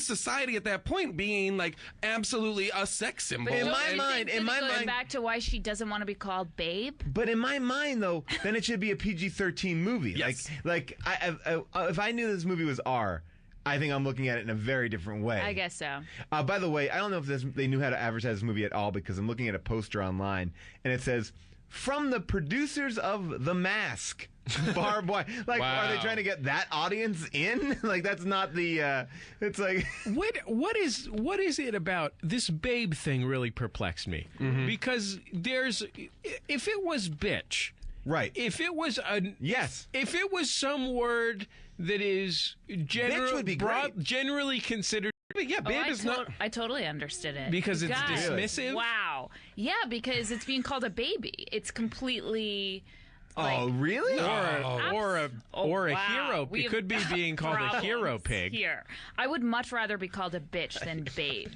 [SPEAKER 6] society at that point being like absolutely a sex symbol.
[SPEAKER 7] But
[SPEAKER 4] In
[SPEAKER 7] don't
[SPEAKER 4] my
[SPEAKER 7] you
[SPEAKER 4] mind-
[SPEAKER 7] think
[SPEAKER 4] in
[SPEAKER 7] that
[SPEAKER 4] my
[SPEAKER 7] it goes
[SPEAKER 4] mind-
[SPEAKER 7] back to why she doesn't want to be called babe.
[SPEAKER 4] But in my mind, though, then it should be a PG-13 movie.
[SPEAKER 6] Yes.
[SPEAKER 4] Like if I knew this movie was R, I think I'm looking at it in a very different way.
[SPEAKER 7] I guess so.
[SPEAKER 4] By the way, I don't know if they knew how to advertise this movie at all, because I'm looking at a poster online, and it says, "From the producers of The Mask." Barbed wire. Like,
[SPEAKER 6] Wow.
[SPEAKER 4] are they trying to get that audience in? Like, that's not the. It's like.
[SPEAKER 8] What is it about this babe thing really perplexed me? Because if it was bitch,
[SPEAKER 4] Right.
[SPEAKER 8] if it was
[SPEAKER 4] Yes.
[SPEAKER 8] if it was some word that is
[SPEAKER 4] Bitch would be great.
[SPEAKER 8] generally considered
[SPEAKER 6] Yeah, babe is not.
[SPEAKER 7] I totally understood it.
[SPEAKER 8] because it's
[SPEAKER 7] Guys,
[SPEAKER 8] dismissive.
[SPEAKER 7] Wow. Yeah, because it's being called a baby. It's completely.
[SPEAKER 4] Oh, really?
[SPEAKER 8] Or a
[SPEAKER 7] wow.
[SPEAKER 8] hero.
[SPEAKER 7] We
[SPEAKER 8] It
[SPEAKER 7] have
[SPEAKER 8] could be being called a hero
[SPEAKER 7] problems
[SPEAKER 8] pig.
[SPEAKER 7] Here, I would much rather be called a bitch than babe.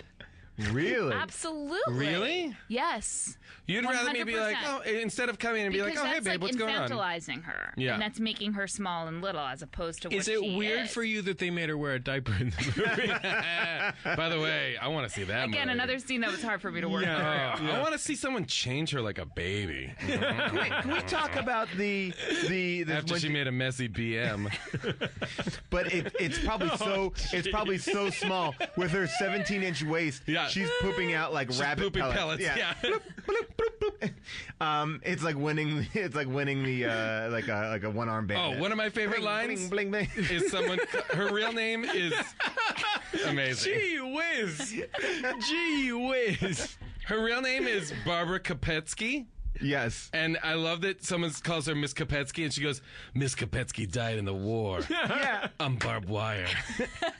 [SPEAKER 4] Really?
[SPEAKER 7] Absolutely.
[SPEAKER 6] Really?
[SPEAKER 7] Yes.
[SPEAKER 6] You'd rather me be like,
[SPEAKER 7] 100%.
[SPEAKER 6] oh, instead of coming and be
[SPEAKER 7] Because
[SPEAKER 6] like, oh, hey,
[SPEAKER 7] that's
[SPEAKER 6] babe,
[SPEAKER 7] like
[SPEAKER 6] what's going on?
[SPEAKER 7] infantilizing her.
[SPEAKER 6] Yeah.
[SPEAKER 7] And that's making her small and little as opposed to what
[SPEAKER 8] Is it
[SPEAKER 7] she
[SPEAKER 8] weird
[SPEAKER 7] is.
[SPEAKER 8] for you that they made her wear a diaper in the movie?
[SPEAKER 6] By the way, I want to see that
[SPEAKER 7] Again,
[SPEAKER 6] movie.
[SPEAKER 7] another scene that was hard for me to work
[SPEAKER 6] Oh,
[SPEAKER 7] through.
[SPEAKER 6] I want to see someone change her like a baby
[SPEAKER 4] Can we talk about the
[SPEAKER 6] after
[SPEAKER 4] when
[SPEAKER 6] she made a messy BM.
[SPEAKER 4] But it's probably so small with her 17-inch waist.
[SPEAKER 6] Yeah.
[SPEAKER 4] She's pooping out like
[SPEAKER 6] She's
[SPEAKER 4] rabbit
[SPEAKER 6] pooping pellets. Yeah.
[SPEAKER 4] Bloop, bloop, bloop, bloop. It's like winning. It's like winning the like a one-arm bandit.
[SPEAKER 6] Oh, one of my favorite
[SPEAKER 4] Bling,
[SPEAKER 6] lines
[SPEAKER 4] bling, bling, bling.
[SPEAKER 6] is someone. Her real name is amazing.
[SPEAKER 8] Gee whiz! Gee whiz!
[SPEAKER 6] Her real name is Barbara Kopetsky.
[SPEAKER 4] Yes.
[SPEAKER 6] And I love that someone calls her Miss Kopetsky, and she goes, Miss Kopetsky died in the war.
[SPEAKER 4] Yeah.
[SPEAKER 6] I'm barbed wire.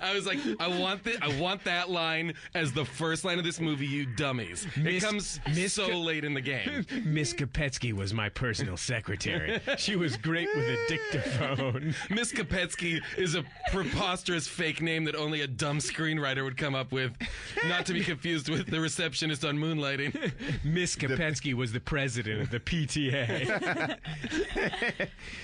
[SPEAKER 6] I was like, I want that line as the first line of this movie, you dummies. It comes so late in the game.
[SPEAKER 8] Miss Kopetsky was my personal secretary. She was great with a dictaphone.
[SPEAKER 6] Miss Kopetsky is a preposterous fake name that only a dumb screenwriter would come up with, not to be confused with the receptionist on Moonlighting.
[SPEAKER 8] Miss Kopetsky was the president of the PTA.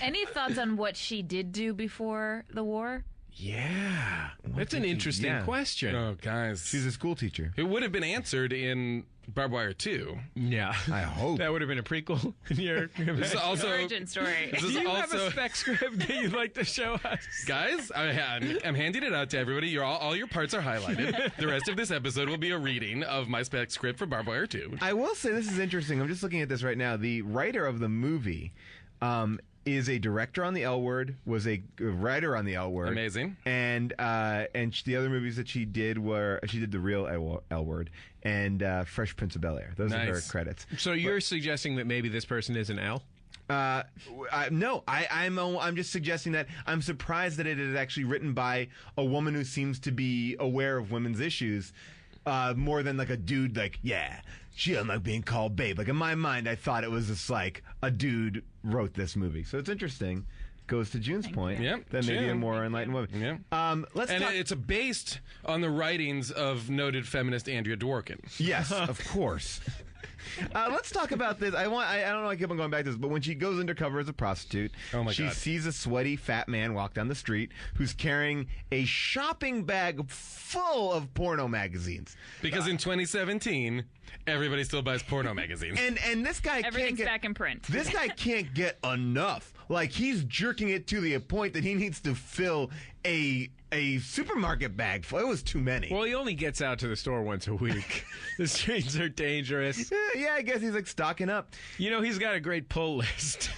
[SPEAKER 7] Any thoughts on what she did do before the war?
[SPEAKER 8] Yeah. That's an interesting
[SPEAKER 4] yeah.
[SPEAKER 8] question.
[SPEAKER 6] Oh, guys.
[SPEAKER 4] She's a school teacher.
[SPEAKER 6] It would have been answered in Barbed Wire 2.
[SPEAKER 8] Yeah.
[SPEAKER 4] I hope.
[SPEAKER 8] That would have been a prequel in your
[SPEAKER 6] This is also,
[SPEAKER 7] Origin story.
[SPEAKER 6] this
[SPEAKER 8] Do
[SPEAKER 6] is
[SPEAKER 8] you have
[SPEAKER 6] also
[SPEAKER 8] a spec script that you'd like to show us?
[SPEAKER 6] guys, I'm handing it out to everybody. All your parts are highlighted. The rest of this episode will be a reading of my spec script for Barbed Wire 2.
[SPEAKER 4] I will say this is interesting. I'm just looking at this right now. The writer of the movie is a director on the L Word, was a writer on the L Word.
[SPEAKER 6] Amazing.
[SPEAKER 4] And the other movies that she did were she did the real L Word and Fresh Prince of Bel-Air. Those are her
[SPEAKER 6] Nice.
[SPEAKER 4] credits.
[SPEAKER 8] So you're suggesting that maybe this person is an L?
[SPEAKER 4] No, I'm just suggesting that I'm surprised that it is actually written by a woman who seems to be aware of women's issues more than like a dude. Like, yeah, she doesn't like being called babe. Like in my mind, I thought it was just like a dude wrote this movie. So it's interesting. Goes to June's point.
[SPEAKER 6] Yep,
[SPEAKER 4] That maybe a
[SPEAKER 6] June.
[SPEAKER 4] more enlightened woman.
[SPEAKER 6] Yeah.
[SPEAKER 4] Let's
[SPEAKER 6] And
[SPEAKER 4] talk.
[SPEAKER 6] it's based on the writings of noted feminist Andrea Dworkin.
[SPEAKER 4] Yes, of course. Let's talk about this. I don't know. I keep on going back to this, but when she goes undercover as a prostitute, she
[SPEAKER 6] God.
[SPEAKER 4] sees a sweaty fat man walk down the street who's carrying a shopping bag full of porno magazines.
[SPEAKER 6] Because in 2017, everybody still buys porno magazines.
[SPEAKER 4] And this guy
[SPEAKER 7] Everything's back in print.
[SPEAKER 4] This guy can't get enough. Like he's jerking it to the point that he needs to fill a supermarket bag full. It was too many.
[SPEAKER 8] Well, he only gets out to the store once a week. The streets are dangerous.
[SPEAKER 4] Yeah, I guess he's like stocking up.
[SPEAKER 8] You know, he's got a great pull list.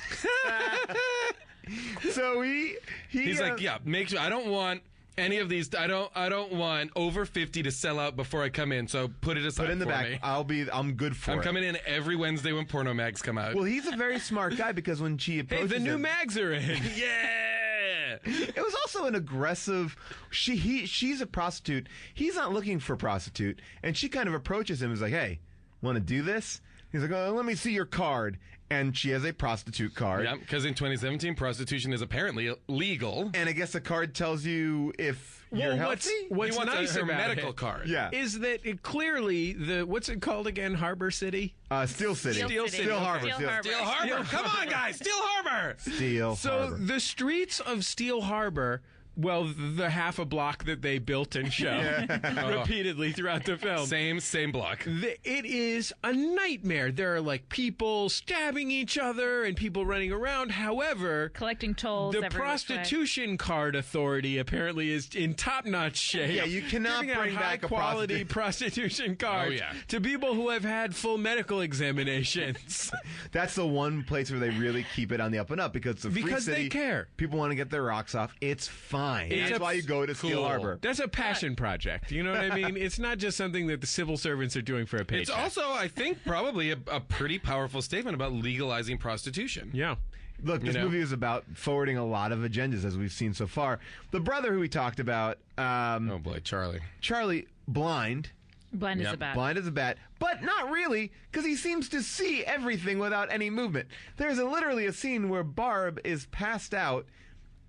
[SPEAKER 4] So he's
[SPEAKER 6] He's like, yeah, make sure I don't want Any of these, I don't want over 50 to sell out before I come in. So put it aside.
[SPEAKER 4] Put it in the
[SPEAKER 6] for
[SPEAKER 4] back.
[SPEAKER 6] me.
[SPEAKER 4] I'm good for it.
[SPEAKER 6] I'm coming in every Wednesday when porno mags come out.
[SPEAKER 4] Well, he's a very smart guy because when she approaches
[SPEAKER 8] Hey, the new
[SPEAKER 4] him,
[SPEAKER 8] mags are in.
[SPEAKER 6] Yeah.
[SPEAKER 4] it was also an aggressive. She's a prostitute. He's not looking for a prostitute, and she kind of approaches him and is like, "Hey, want to do this?" He's like, "Oh, let me see your card." And she has a prostitute card.
[SPEAKER 6] Yeah, because in 2017, prostitution is apparently legal.
[SPEAKER 4] And I guess the card tells you if you're healthy.
[SPEAKER 8] What's
[SPEAKER 6] He wants
[SPEAKER 8] nice
[SPEAKER 6] her
[SPEAKER 8] about
[SPEAKER 6] medical
[SPEAKER 8] it
[SPEAKER 6] card.
[SPEAKER 4] Yeah.
[SPEAKER 8] is that it clearly what's it called again? Harbor City.
[SPEAKER 4] Steel City.
[SPEAKER 7] Steel City.
[SPEAKER 4] Steel Harbor.
[SPEAKER 7] Steel Harbor.
[SPEAKER 6] Steel Harbor. Come on, guys. Steel Harbor.
[SPEAKER 4] Steel
[SPEAKER 8] So
[SPEAKER 4] Harbor.
[SPEAKER 8] the streets of Steel Harbor, well, the half a block that they built and show repeatedly throughout the film.
[SPEAKER 6] Same block.
[SPEAKER 8] It is a nightmare. There are like people stabbing each other and people running around. However,
[SPEAKER 7] Collecting tolls.
[SPEAKER 8] the
[SPEAKER 7] every which way.
[SPEAKER 8] prostitution card authority apparently is in top-notch shape.
[SPEAKER 4] Yeah, you cannot
[SPEAKER 8] giving out
[SPEAKER 4] bring back a
[SPEAKER 8] high-quality
[SPEAKER 4] prostitute.
[SPEAKER 8] prostitution cards
[SPEAKER 6] Oh, yeah.
[SPEAKER 8] to people who have had full medical examinations.
[SPEAKER 4] That's the one place where they really keep it on the up and up because it's a free
[SPEAKER 8] Because they
[SPEAKER 4] city.
[SPEAKER 8] care.
[SPEAKER 4] People want to get their rocks off. It's fine.
[SPEAKER 8] It's
[SPEAKER 4] That's why you go to Steel
[SPEAKER 6] cool.
[SPEAKER 4] Harbor.
[SPEAKER 8] That's a passion project. You know what I mean? It's not just something that the civil servants are doing for a paycheck.
[SPEAKER 6] It's also, I think, probably a pretty powerful statement about legalizing prostitution.
[SPEAKER 8] yeah.
[SPEAKER 4] Look, this
[SPEAKER 6] You know?
[SPEAKER 4] movie is about forwarding a lot of agendas, as we've seen so far. The brother who we talked about,
[SPEAKER 6] Oh boy, Charlie.
[SPEAKER 4] Charlie, blind.
[SPEAKER 7] Blind as
[SPEAKER 6] Yep.
[SPEAKER 7] a bat.
[SPEAKER 4] Blind as a bat, but not really, because he seems to see everything without any movement. There's literally a scene where Barb is passed out,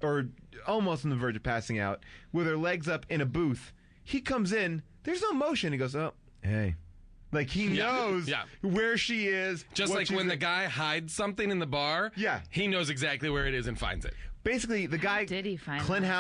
[SPEAKER 4] or almost on the verge of passing out, with her legs up in a booth. He comes in, there's no motion. He goes, oh, hey. Like, he knows where she is.
[SPEAKER 6] Just
[SPEAKER 4] what
[SPEAKER 6] like
[SPEAKER 4] she's
[SPEAKER 6] when the guy hides something in the bar,
[SPEAKER 4] Yeah.
[SPEAKER 6] he knows exactly where it is and finds it.
[SPEAKER 4] Basically, the guy,
[SPEAKER 7] did he find
[SPEAKER 4] Clint
[SPEAKER 7] that?
[SPEAKER 4] Howard,